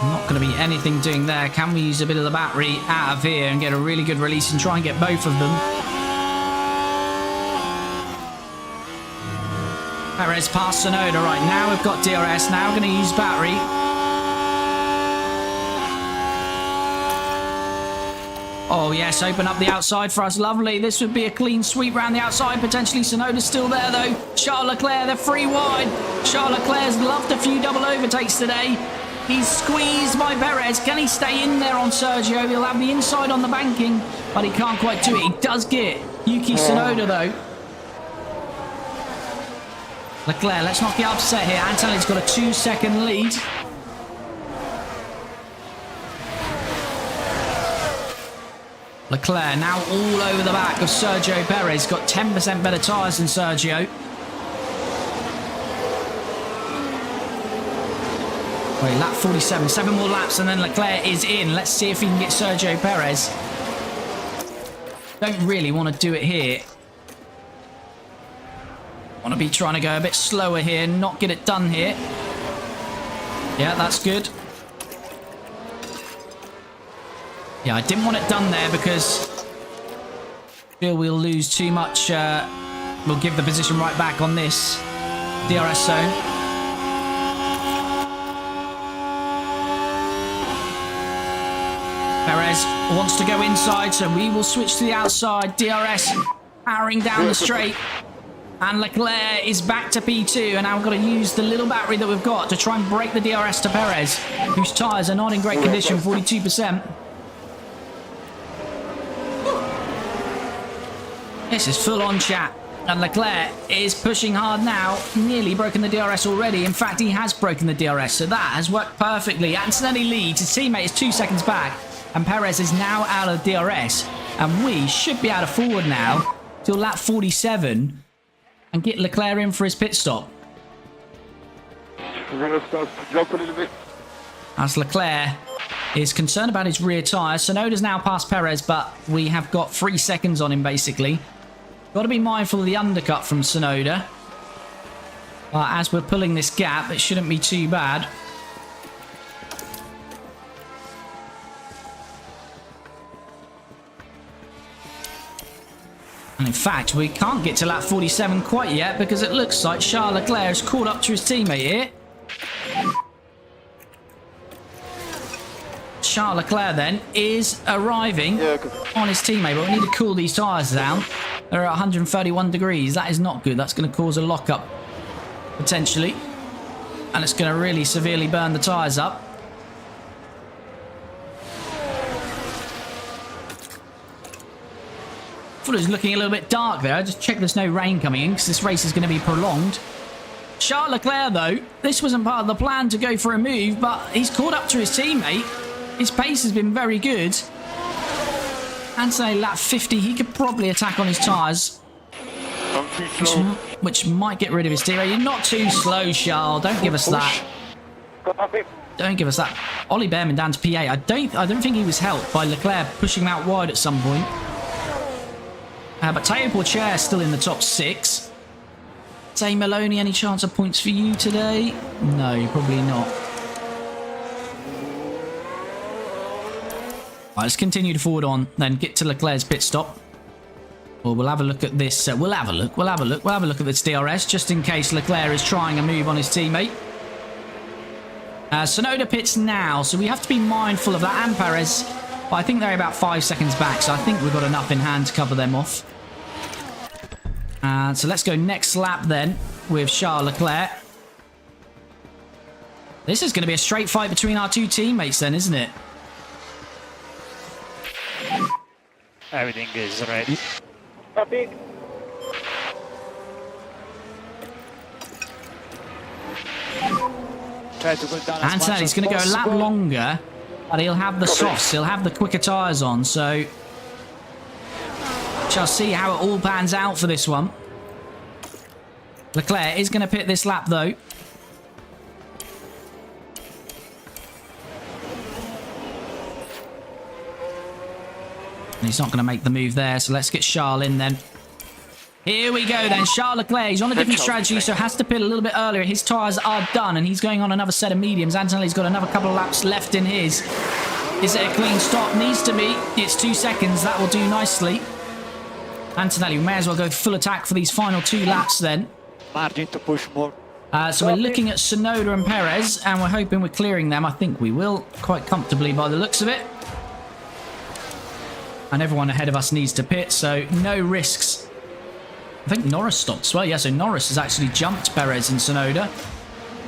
Not going to be anything doing there. Can we use a bit of the battery out of here and get a really good release and try and get both of them? Perez past Tsunoda. Right, now we've got DRS. Now we're going to use battery. Oh, yes, open up the outside for us. Lovely. This would be a clean sweep around the outside. Potentially Tsunoda's still there, though. Charles Leclerc, they're free wide. Charles Leclerc's loved a few double overtakes today. He's squeezed by Perez. Can he stay in there on Sergio? He'll have the inside on the banking, but he can't quite do it. He does get Yuki Tsunoda, though. Leclerc, let's not get upset here. Antonelli's got a 2-second lead. Leclerc now all over the back of Sergio Perez. Got 10% better tyres than Sergio. Wait, lap 47. 7 more laps and then Leclerc is in. Let's see if he can get Sergio Perez. Don't really want to do it here. Want to be trying to go a bit slower here. Not get it done here. Yeah, that's good. Yeah, I didn't want it done there because I feel we'll lose too much. We'll give the position right back on this DRS zone. Perez wants to go inside, so we will switch to the outside. DRS powering down the straight. And Leclerc is back to P2, and now we've got to use the little battery that we've got to try and break the DRS to Perez, whose tyres are not in great condition, 42%. This is full on chat. And Leclerc is pushing hard now. Nearly broken the DRS already. In fact, he has broken the DRS, so that has worked perfectly. Antonelli leads. His teammate is 2 seconds back. And Perez is now out of DRS. And we should be able to forward now till lap 47 and get Leclerc in for his pit stop. We're going to start to jump a little bit. As Leclerc is concerned about his rear tyres. Tsunoda's now past Perez, but we have got 3 seconds on him, basically. Got to be mindful of the undercut from Tsunoda. As we're pulling this gap, it shouldn't be too bad. And in fact, we can't get to lap 47 quite yet because it looks like Charles Leclerc has caught up to his teammate here. Charles Leclerc then is arriving on his teammate, but we need to cool these tyres down. They're at 131 degrees. That is not good. That's going to cause a lockup, potentially. And it's going to really severely burn the tyres up. I thought it was looking a little bit dark there. I just checked there's no rain coming in because this race is going to be prolonged. Charles Leclerc, though, this wasn't part of the plan to go for a move, but he's caught up to his teammate. His pace has been very good. And say lap 50, he could probably attack on his tyres. Which might get rid of his teammate. You're not too slow, Charles. Don't give us that. Don't give us that. Ollie Behrman down to P8. I don't think he was helped by Leclerc pushing him out wide at some point. But Teo Pourchaire is still in the top 6. Say Maloney, any chance of points for you today? No, probably not. Right, let's continue to forward on, then get to Leclerc's pit stop. Well, we'll have a look at this. We'll have a look at this DRS, just in case Leclerc is trying a move on his teammate. Tsunoda pits now, so we have to be mindful of that. And Perez, but I think they're about 5 seconds back, so I think we've got enough in hand to cover them off. So let's go next lap then with Charles Leclerc. This is going to be a straight fight between our two teammates then, isn't it? Everything is ready. Copy. Try to go down. Antonelli's going to go a lap longer, but he'll have the softs. He'll have the quicker tyres on, so shall see how it all pans out for this one. Leclerc is going to pit this lap, though. He's not going to make the move there, so let's get Charles in then. Here we go then. Charles Leclerc, he's on a different strategy, so has to pit a little bit earlier. His tyres are done, and he's going on another set of mediums. Antonelli's got another couple of laps left in his. Is it a clean stop? Needs to be. It's 2 seconds. That will do nicely. Antonelli, we may as well go full attack for these final 2 laps then. Margin to push more. So we're looking at Tsunoda and Perez, and we're hoping we're clearing them. I think we will quite comfortably by the looks of it. And everyone ahead of us needs to pit, so no risks. I think Norris stopped as well. Yeah, so Norris has actually jumped Perez and Tsunoda.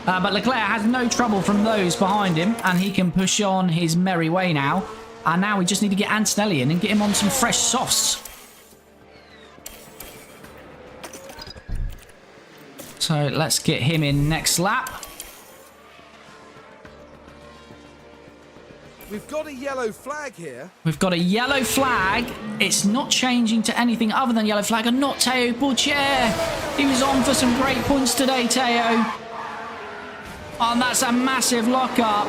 But Leclerc has no trouble from those behind him, and he can push on his merry way now. And now we just need to get Antonelli in and get him on some fresh softs. So let's get him in next lap. We've got a yellow flag here. We've got a yellow flag. It's not changing to anything other than yellow flag, and not Teo Pourchaire. He was on for some great points today, Teo. Oh, and that's a massive lockup.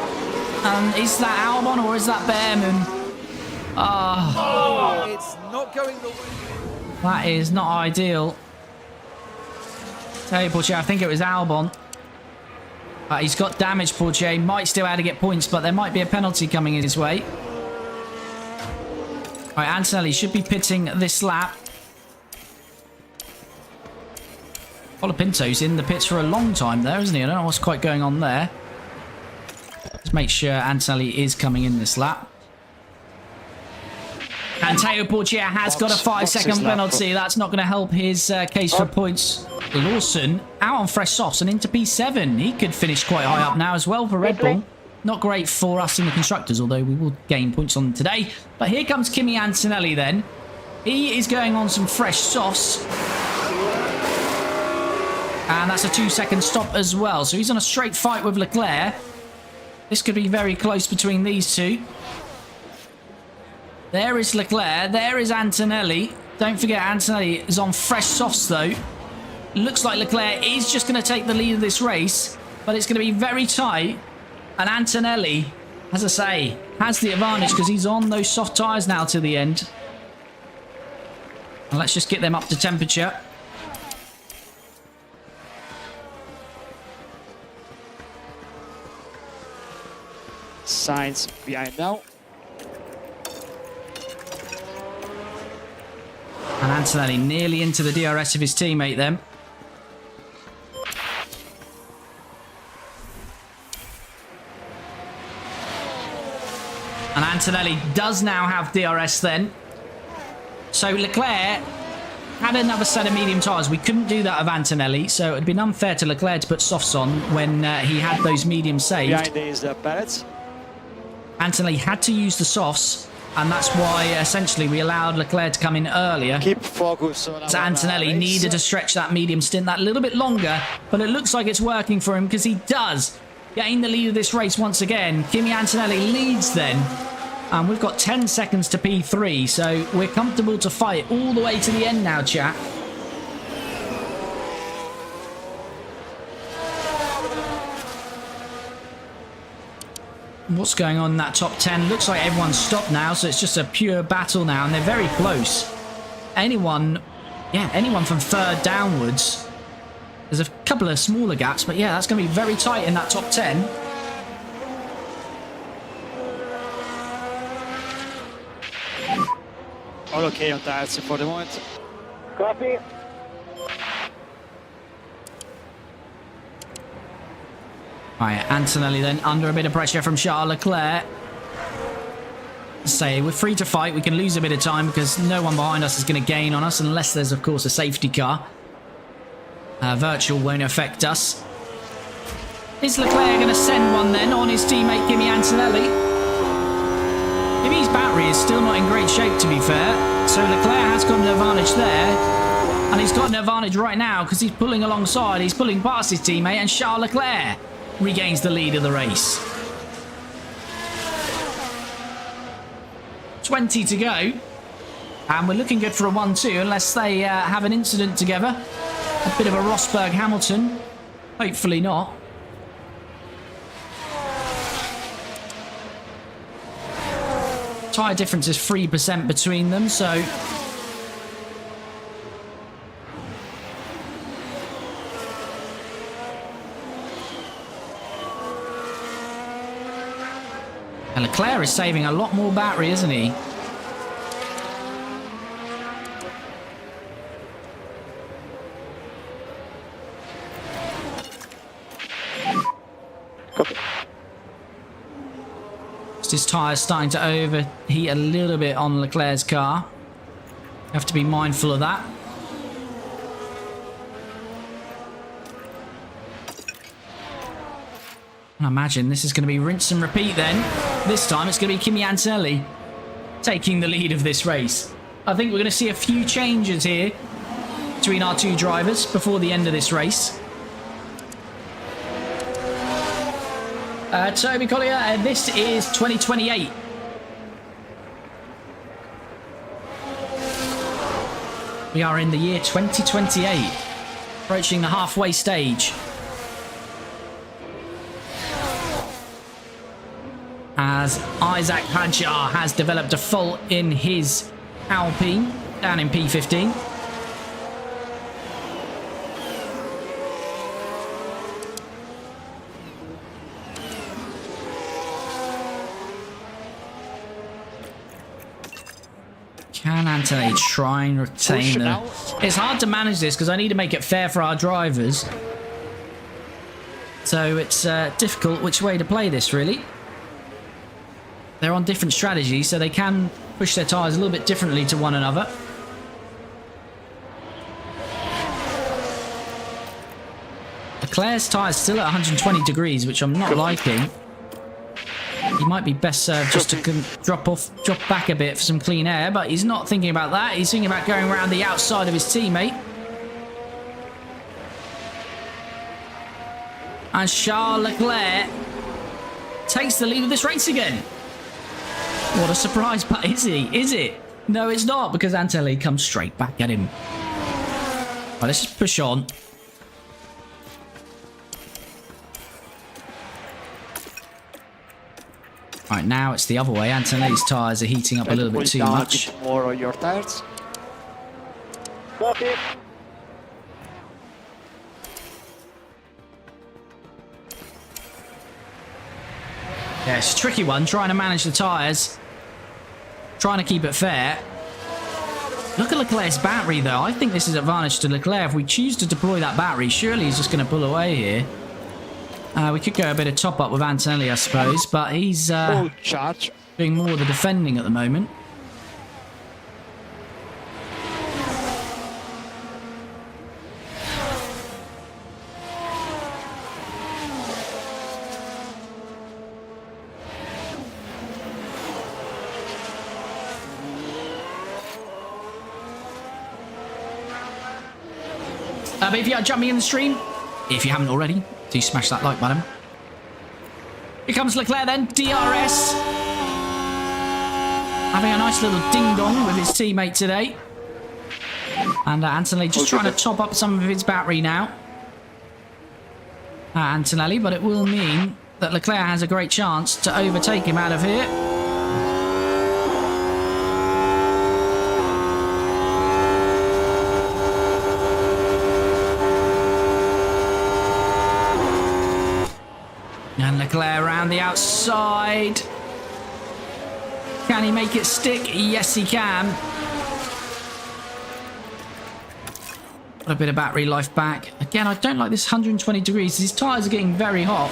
Is that Albon or is that Behrman? Oh, It's not going the way. that is not ideal. Teo Pourchaire, I think it was Albon. He's got damage, Pourchaire. Might still be able to get points, but there might be a penalty coming in his way. All right, Antonelli should be pitting this lap. Colapinto's in the pits for a long time there, isn't he? I don't know what's quite going on there. Let's make sure Antonelli is coming in this lap. And Teo Pourchaire has got a 5-second penalty. That's not going to help his case for points. Lawson out on fresh softs and into P7. He could finish quite high up now as well for Red Bull. Not great for us in the constructors, although we will gain points on them today. But here comes Kimi Antonelli then. He is going on some fresh softs. And that's a 2-second stop as well. So he's on a straight fight with Leclerc. This could be very close between these two. There is Leclerc. There is Antonelli. Don't forget, Antonelli is on fresh softs, though. Looks like Leclerc is just going to take the lead of this race. But it's going to be very tight. And Antonelli, as I say, has the advantage because he's on those soft tyres now to the end. And let's just get them up to temperature. Sainz behind now. And Antonelli nearly into the DRS of his teammate then. And Antonelli does now have DRS then. So Leclerc had another set of medium tyres. We couldn't do that of Antonelli, so it would have been unfair to Leclerc to put softs on when he had those mediums saved. Behind is Perez. Antonelli had to use the softs, and that's why essentially we allowed Leclerc to come in earlier. Keep focus on So our Antonelli race. needed to stretch that medium stint that little bit longer, but it looks like it's working for him because he does gain the lead of this race once again. Kimi Antonelli leads then, and we've got 10 seconds to P3, so we're comfortable to fight all the way to the end now, chat. What's going on in that top 10? Looks like everyone's stopped now, so it's just a pure battle now, and they're very close. Anyone from third downwards. There's a couple of smaller gaps, but yeah, that's going to be very tight in that top 10. All okay on tires for the moment. Copy. Right, Antonelli then under a bit of pressure from Charles Leclerc. Say we're free to fight. We can lose a bit of time because no one behind us is going to gain on us unless there's of course a safety car. Virtual won't affect us. Is Leclerc going to send one then on his teammate Kimi Antonelli? Kimi's battery is still not in great shape, to be fair, so Leclerc has got an advantage there, and he's got an advantage right now because he's pulling alongside. He's pulling past his teammate, and Charles Leclerc regains the lead of the race. 20 to go, and we're looking good for a 1-2 unless they have an incident together. A bit of a Rosberg Hamilton. Hopefully not. Tyre difference is 3% between them, so and Leclerc is saving a lot more battery, isn't he? His tyres starting to overheat a little bit on Leclerc's car. You have to be mindful of that. I imagine this is going to be rinse and repeat then. This time it's going to be Kimi Antonelli taking the lead of this race. I think we're going to see a few changes here between our two drivers before the end of this race. Toby Collier, this is 2028. We are in the year 2028, approaching the halfway stage. As Isaac Hadjar has developed a fault in his Alpine down in P15. Can Antonelli try and retain the... It's hard to manage this because I need to make it fair for our drivers. So it's difficult which way to play this, really. They're on different strategies, so they can push their tyres a little bit differently to one another. Leclerc's tyre's still at 120 degrees, which I'm not liking. He might be best served just to drop back a bit for some clean air, but he's not thinking about that. He's thinking about going around the outside of his teammate. And Charles Leclerc takes the lead of this race again. What a surprise, but is he? Is it? No, it's not, because Antonelli comes straight back at him. Right, let's just push on. Right, now it's the other way. Antonelli's tyres are heating up a little bit too much. A bit more on your tires. Copy. Yeah, it's a tricky one, trying to manage the tyres. Trying to keep it fair. Look at Leclerc's battery, though. I think this is advantage to Leclerc. If we choose to deploy that battery, surely he's just going to pull away here. We could go a bit of top-up with Antonelli, I suppose, but he's Full charge. doing more of the defending at the moment. But if you are jumping in the stream, if you haven't already, do smash that like button. Here comes Leclerc then, DRS. Having a nice little ding-dong with his teammate today. And Antonelli just trying to top up some of his battery now. Antonelli, but it will mean that Leclerc has a great chance to overtake him out of here. And Leclerc around the outside. Can he make it stick? Yes, he can. Got a bit of battery life back. Again, I don't like this 120 degrees. His tyres are getting very hot.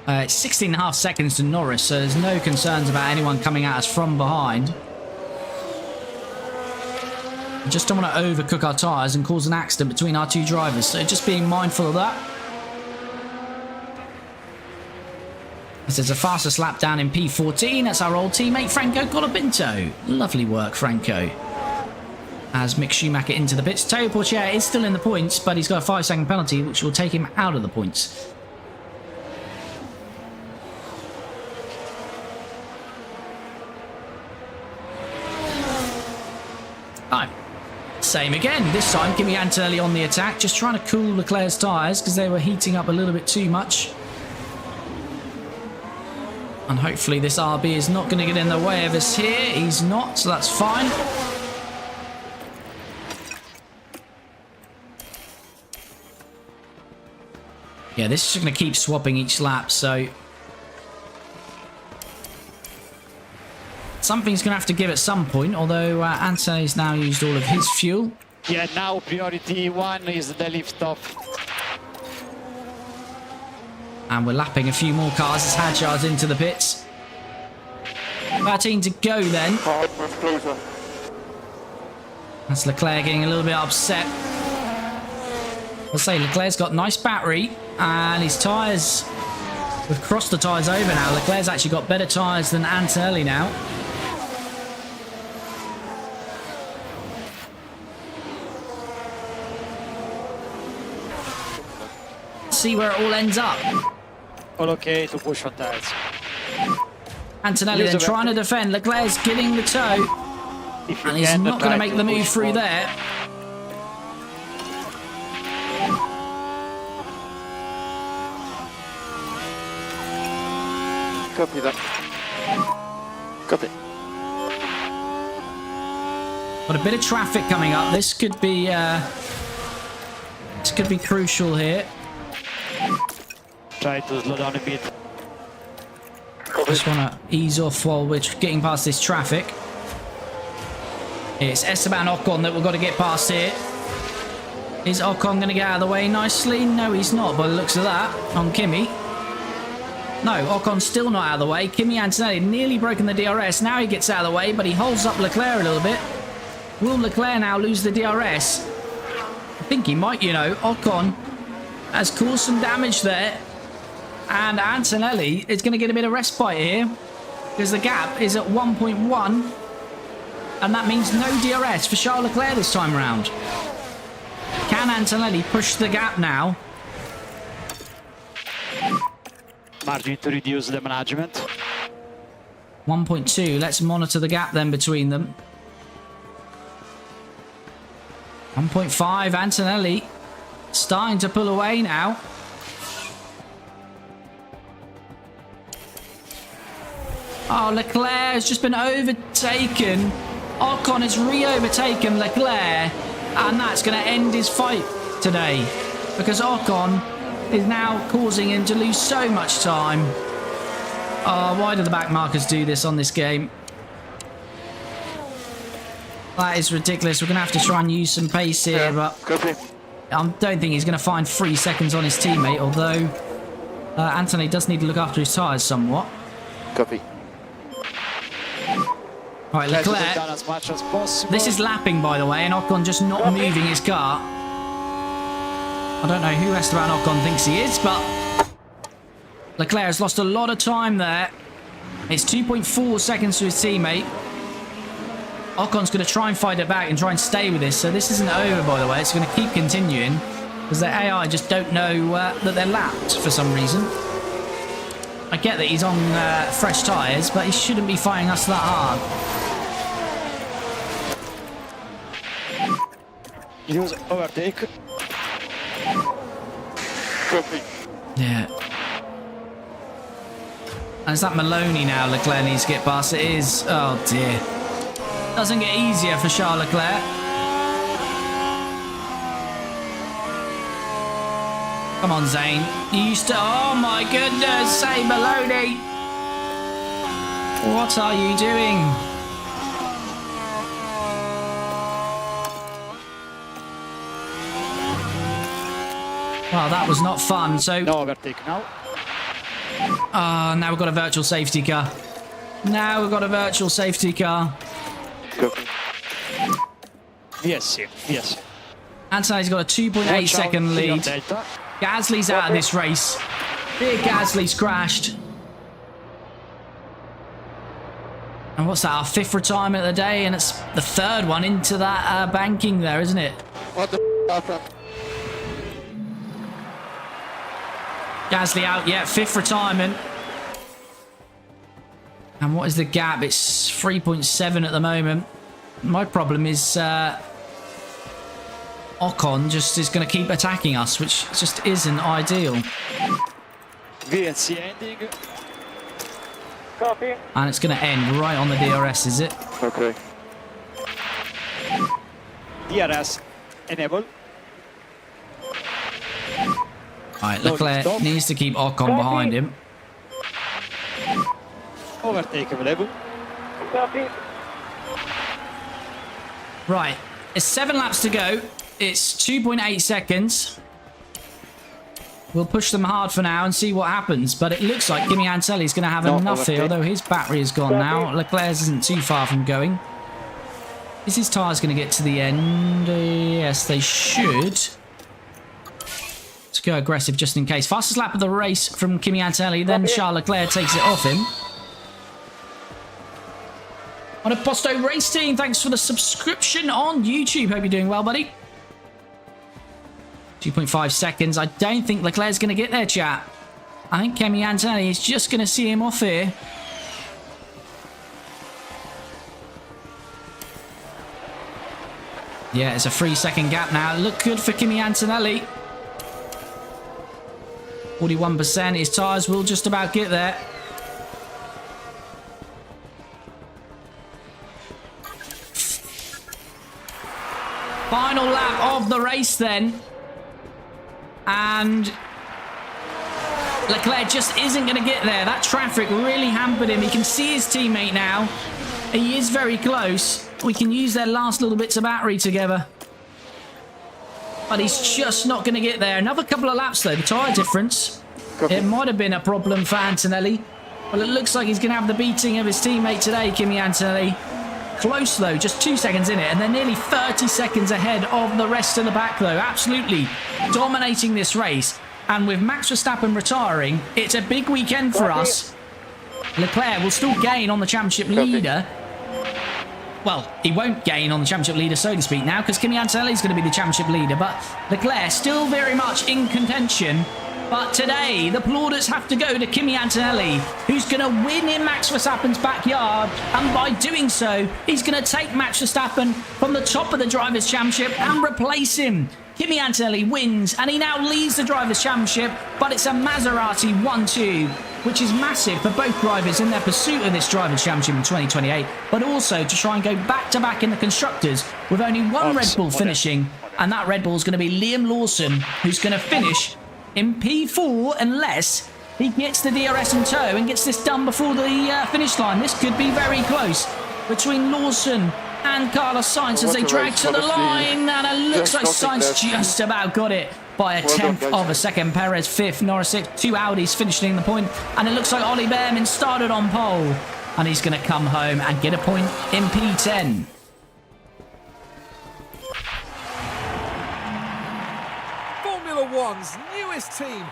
It's 16.5 seconds to Norris, so there's no concerns about anyone coming at us from behind. We just don't want to overcook our tyres and cause an accident between our two drivers, so just being mindful of that. This is a fastest lap down in P14. That's our old teammate Franco Colapinto. Lovely work, Franco. As Mick Schumacher into the pits. Teo Portier is still in the points, but he's got a 5-second penalty, which will take him out of the points. Same again. This time, Kimi Antonelli on the attack, just trying to cool Leclerc's tyres because they were heating up a little bit too much. And hopefully this RB is not going to get in the way of us here. He's not, so that's fine. Yeah, this is going to keep swapping each lap, so something's going to have to give at some point, although Antonelli's now used all of his fuel. Yeah, now priority one is the lift off. And we're lapping a few more cars as Hadjar's into the pits. 13 to go then. That's Leclerc getting a little bit upset. I'll say Leclerc's got nice battery and his tyres, we've crossed the tyres over now. Leclerc's actually got better tyres than Antonelli now. See where it all ends up. All okay to push on tires. Antonelli then trying to defend. Leclerc's getting the toe. And he's not going to make the move through there. Copy that. Copy. Got a bit of traffic coming up. This could be crucial here. Try to slow down a bit. Just want to ease off while we're getting past this traffic. It's Esteban Ocon that we've got to get past here. Is Ocon going to get out of the way nicely? No, he's not, by the looks of that, on Kimi. No, Ocon's still not out of the way. Kimi Antonelli nearly broken the DRS. Now he gets out of the way, but he holds up Leclerc a little bit. Will Leclerc now lose the DRS? I think he might, you know. Ocon has caused some damage there. And Antonelli is going to get a bit of respite here because the gap is at 1.1. And that means no DRS for Charles Leclerc this time around. Can Antonelli push the gap now? Margin to reduce the management. 1.2. Let's monitor the gap then between them. 1.5. Antonelli starting to pull away now. Oh, Leclerc has just been overtaken. Ocon has re-overtaken Leclerc, and that's going to end his fight today because Ocon is now causing him to lose so much time. Oh, why do the back markers do this on this game? That is ridiculous. We're going to have to try and use some pace here, but I don't think he's going to find 3 seconds on his teammate, although Anthony does need to look after his tyres somewhat. Copy. Right, Leclerc. Done as much as possible. This is lapping, by the way, and Ocon just not moving his car. I don't know who Esteban Ocon thinks he is, but Leclerc has lost a lot of time there. It's 2.4 seconds to his teammate. Ocon's going to try and fight it back and try and stay with this. So this isn't over, by the way. It's going to keep continuing because the AI just don't know that they're lapped for some reason. I get that he's on fresh tyres, but he shouldn't be fighting us that hard. Use overtake. Copy. Yeah. And it's that Maloney now Leclerc needs to get past. It is. Oh, dear. Doesn't get easier for Charles Leclerc. Come on, Zane. You used to... Oh, my goodness. Say, Maloney. What are you doing? Well, that was not fun. So... No overtake now. Now we've got a virtual safety car. Now we've got a virtual safety car. Copy. Yes, yes. Anthony's got a 2.8 second lead. Delta. Gasly's out of this race. Big Gasly's crashed. And what's that? Our 5th retirement of the day, and it's the 3rd one into that banking there, isn't it? What the happened? Gasly out, yeah, 5th retirement. And what is the gap? It's 3.7 at the moment. My problem is Ocon just is going to keep attacking us, which just isn't ideal. VNC ending. Copy. And it's going to end right on the DRS, is it? Okay. DRS enable. Right, Leclerc needs to keep Ocon behind him. Overtake available. Copy. Right, it's 7 laps to go. It's 2.8 seconds. We'll push them hard for now and see what happens. But it looks like Kimi Antonelli is going to have enough here, although his battery is gone now. Leclerc's isn't too far from going. Is his tyres going to get to the end? Yes, they should. Let's go aggressive just in case. Fastest lap of the race from Kimi Antonelli. Then Charles Leclerc takes it off him. On a Posto Race Team, thanks for the subscription on YouTube. Hope you're doing well, buddy. 2.5 seconds. I don't think Leclerc's going to get there, chat. I think Kimi Antonelli is just going to see him off here. Yeah, it's a 3-second gap now. Look good for Kimi Antonelli. 41%. His tyres will just about get there. Final lap of the race then. And Leclerc just isn't going to get there. That traffic really hampered him. He can see his teammate now. He is very close. We can use their last little bits of battery together. But he's just not going to get there. Another couple of laps though. The tyre difference. Copy. It might have been a problem for Antonelli. Well, it looks like he's going to have the beating of his teammate today, Kimi Antonelli. Close though, just 2 seconds in it, and they're nearly 30 seconds ahead of the rest of the pack though. Absolutely dominating this race. And with Max Verstappen retiring, it's a big weekend for us. Leclerc will still gain on the championship leader. Well, he won't gain on the championship leader, so to speak, now, because Kimi Antonelli is going to be the championship leader. But Leclerc still very much in contention. But today, the plaudits have to go to Kimi Antonelli, who's going to win in Max Verstappen's backyard. And by doing so, he's going to take Max Verstappen from the top of the Drivers' Championship and replace him. Kimi Antonelli wins, and he now leads the Drivers' Championship, but it's a Maserati 1-2, which is massive for both drivers in their pursuit of this Drivers' Championship in 2028, but also to try and go back-to-back in the Constructors with only one Red Bull finishing, and that Red Bull is going to be Liam Lawson, who's going to finish in P4 unless he gets the DRS in tow and gets this done before the finish line. This could be very close between Lawson and Carlos Sainz as they drag to the line, and it looks like Sainz just about got it by a tenth of a second. Perez 5th, Norris 6th, 2 Audis finishing the point, and it looks like Ollie Behrman started on pole, and he's going to come home and get a point in P10. Formula One's newest team.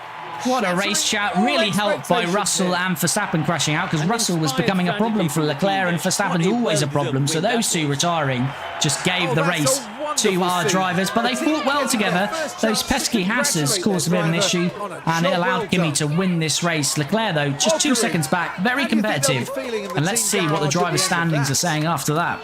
What a race, chat. Really helped by Russell and Verstappen crashing out, because Russell was becoming a problem for Leclerc and Verstappen's always a problem. So those two retiring just gave the race to our drivers, but they fought well together. Those pesky Hasses caused a bit of an issue, and it allowed Kimi to win this race. Leclerc, though, just 2 seconds back, very competitive. And let's see what the driver standings are saying after that.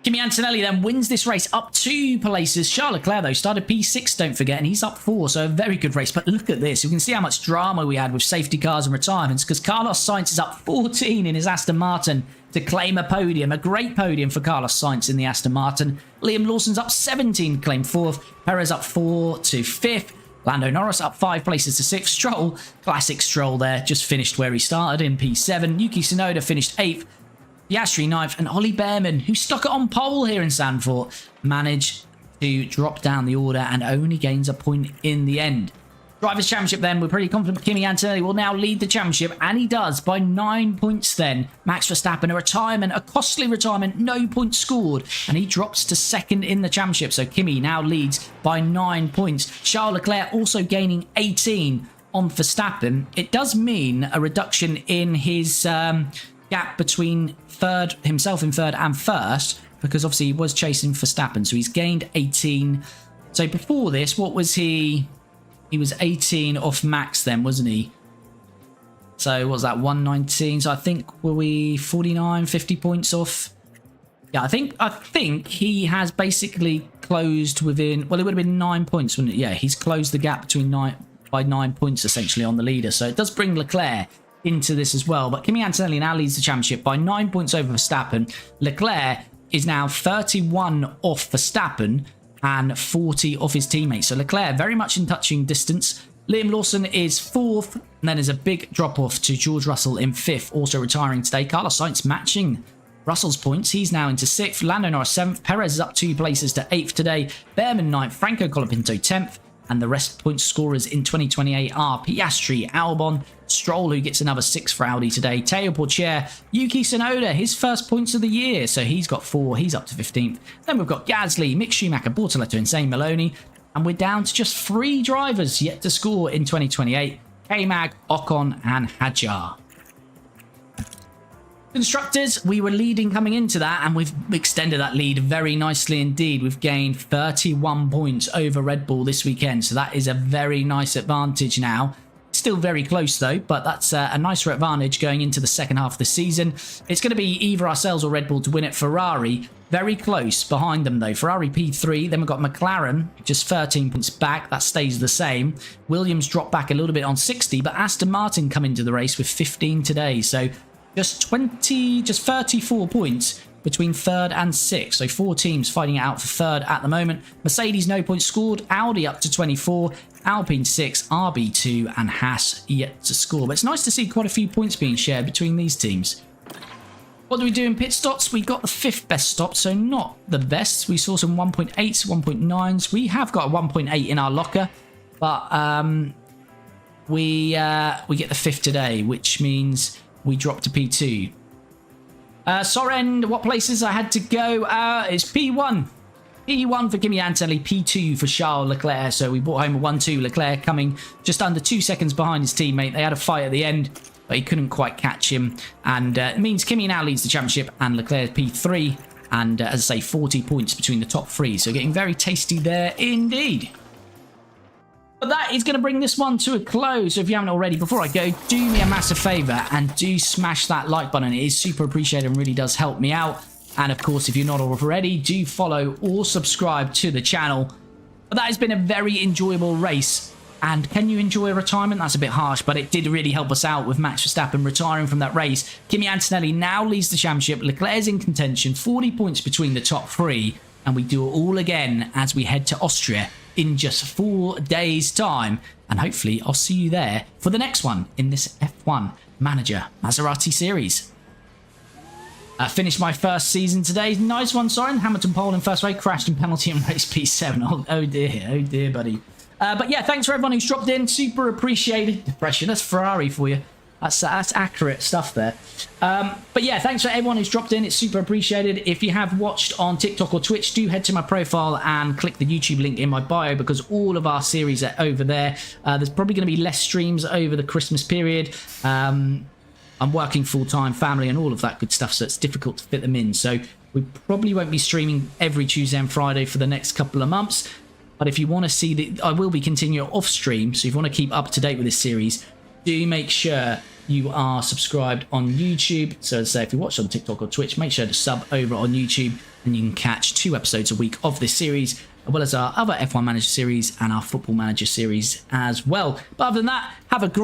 Kimi Antonelli then wins this race up 2 places. Charles Leclerc, though, started P6, don't forget, and he's up 4, so a very good race. But look at this. You can see how much drama we had with safety cars and retirements, because Carlos Sainz is up 14 in his Aston Martin to claim a podium. A great podium for Carlos Sainz in the Aston Martin. Liam Lawson's up 17 to claim 4th. Perez up 4 to 5th. Lando Norris up 5 places to 6th. Stroll, classic Stroll there, just finished where he started in P7. Yuki Tsunoda finished 8th. Piastri 9th, and Ollie Behrman, who stuck it on pole here in Zandvoort, managed to drop down the order and only gains a point in the end. Drivers' Championship then, we're pretty confident Kimi Antonelli will now lead the championship, and he does by 9 points then. Max Verstappen, a retirement, a costly retirement, no points scored, and he drops to 2nd in the championship. So Kimi now leads by 9 points. Charles Leclerc also gaining 18 on Verstappen. It does mean a reduction in his gap between himself in 3rd and 1st, because obviously he was chasing Verstappen, so he's gained 18. So before this, what was he? He was 18 off Max then, wasn't he? So what was that, 119? So I think, were we 49, 50 points off? Yeah, I think he has basically closed within, well, it would have been 9 points, wouldn't it? Yeah, he's closed the gap between by 9 points essentially on the leader. So it does bring Leclerc into this as well, but Kimi Antonelli now leads the championship by 9 points over Verstappen. Leclerc is now 31 off Verstappen and 40 off his teammates, so Leclerc very much in touching distance. Liam Lawson is 4th, and then there's a big drop off to George Russell in 5th, also retiring today. Carlos Sainz matching Russell's points, he's now into 6th. Lando Norris 7th, Perez is up 2 places to 8th today, Behrman 9th, Franco Colapinto 10th, and the rest point scorers in 2028 are Piastri, Albon, Stroll, who gets another 6 for Audi today, Teo Porcher, Yuki Tsunoda, his first points of the year, so he's got 4, he's up to 15th. Then we've got Gasly, Mick Schumacher, Bortoletto, and Zane Maloney, and we're down to just 3 drivers yet to score in 2028, K-Mag, Ocon, and Hadjar. Constructors, we were leading coming into that, and we've extended that lead very nicely indeed. We've gained 31 points over Red Bull this weekend, so that is a very nice advantage now. Still very close though, but that's a nicer advantage going into the second half of the season. It's going to be either ourselves or Red Bull to win it. Ferrari, very close behind them though. Ferrari P3, then we've got McLaren, just 13 points back. That stays the same. Williams dropped back a little bit on 60, but Aston Martin come into the race with 15 today, so just 34 points between 3rd and 6th. So 4 teams fighting it out for 3rd at the moment. Mercedes, no points scored. Audi up to 24. Alpine 6, RB2, and Haas yet to score. But it's nice to see quite a few points being shared between these teams. What do we do in pit stops? We got the 5th best stop, so not the best. We saw some 1.8s, 1.9s. We have got a 1.8 in our locker, but we get the 5th today, which means we drop to P2. Soren, what places I had to go? It's P1. P1 for Kimi Antonelli, P2 for Charles Leclerc. So we brought home a 1-2. Leclerc coming just under 2 seconds behind his teammate. They had a fight at the end, but he couldn't quite catch him. And it means Kimi now leads the championship and Leclerc P3. And as I say, 40 points between the top three. So getting very tasty there indeed. But that is going to bring this one to a close. So if you haven't already, before I go, do me a massive favour and do smash that like button. It is super appreciated and really does help me out. And of course, if you're not already, do follow or subscribe to the channel. But that has been a very enjoyable race. And can you enjoy retirement? That's a bit harsh, but it did really help us out with Max Verstappen retiring from that race. Kimi Antonelli now leads the championship. Leclerc's in contention, 40 points between the top three. And we do it all again as we head to Austria in just 4 days' time. And hopefully I'll see you there for the next one in this F1 Manager Maserati series. Finished my first season today. Nice one, Soren. Hamilton pole in first race, crashed in penalty in race P7. Oh dear, buddy. But yeah, thanks for everyone who's dropped in. Super appreciated. Depression, that's Ferrari for you. That's accurate stuff there. But yeah, thanks for everyone who's dropped in. It's super appreciated. If you have watched on TikTok or Twitch, do head to my profile and click the YouTube link in my bio because all of our series are over there. There's probably going to be less streams over the Christmas period. I'm working full-time, family and all of that good stuff, so it's difficult to fit them in. So we probably won't be streaming every Tuesday and Friday for the next couple of months. But if you want to see the, I will be continuing off stream. So if you want to keep up to date with this series, do make sure you are subscribed on YouTube. So as I say, if you watch on TikTok or Twitch, make sure to sub over on YouTube and you can catch 2 episodes a week of this series, as well as our other F1 Manager series and our Football Manager series as well. But other than that, have a great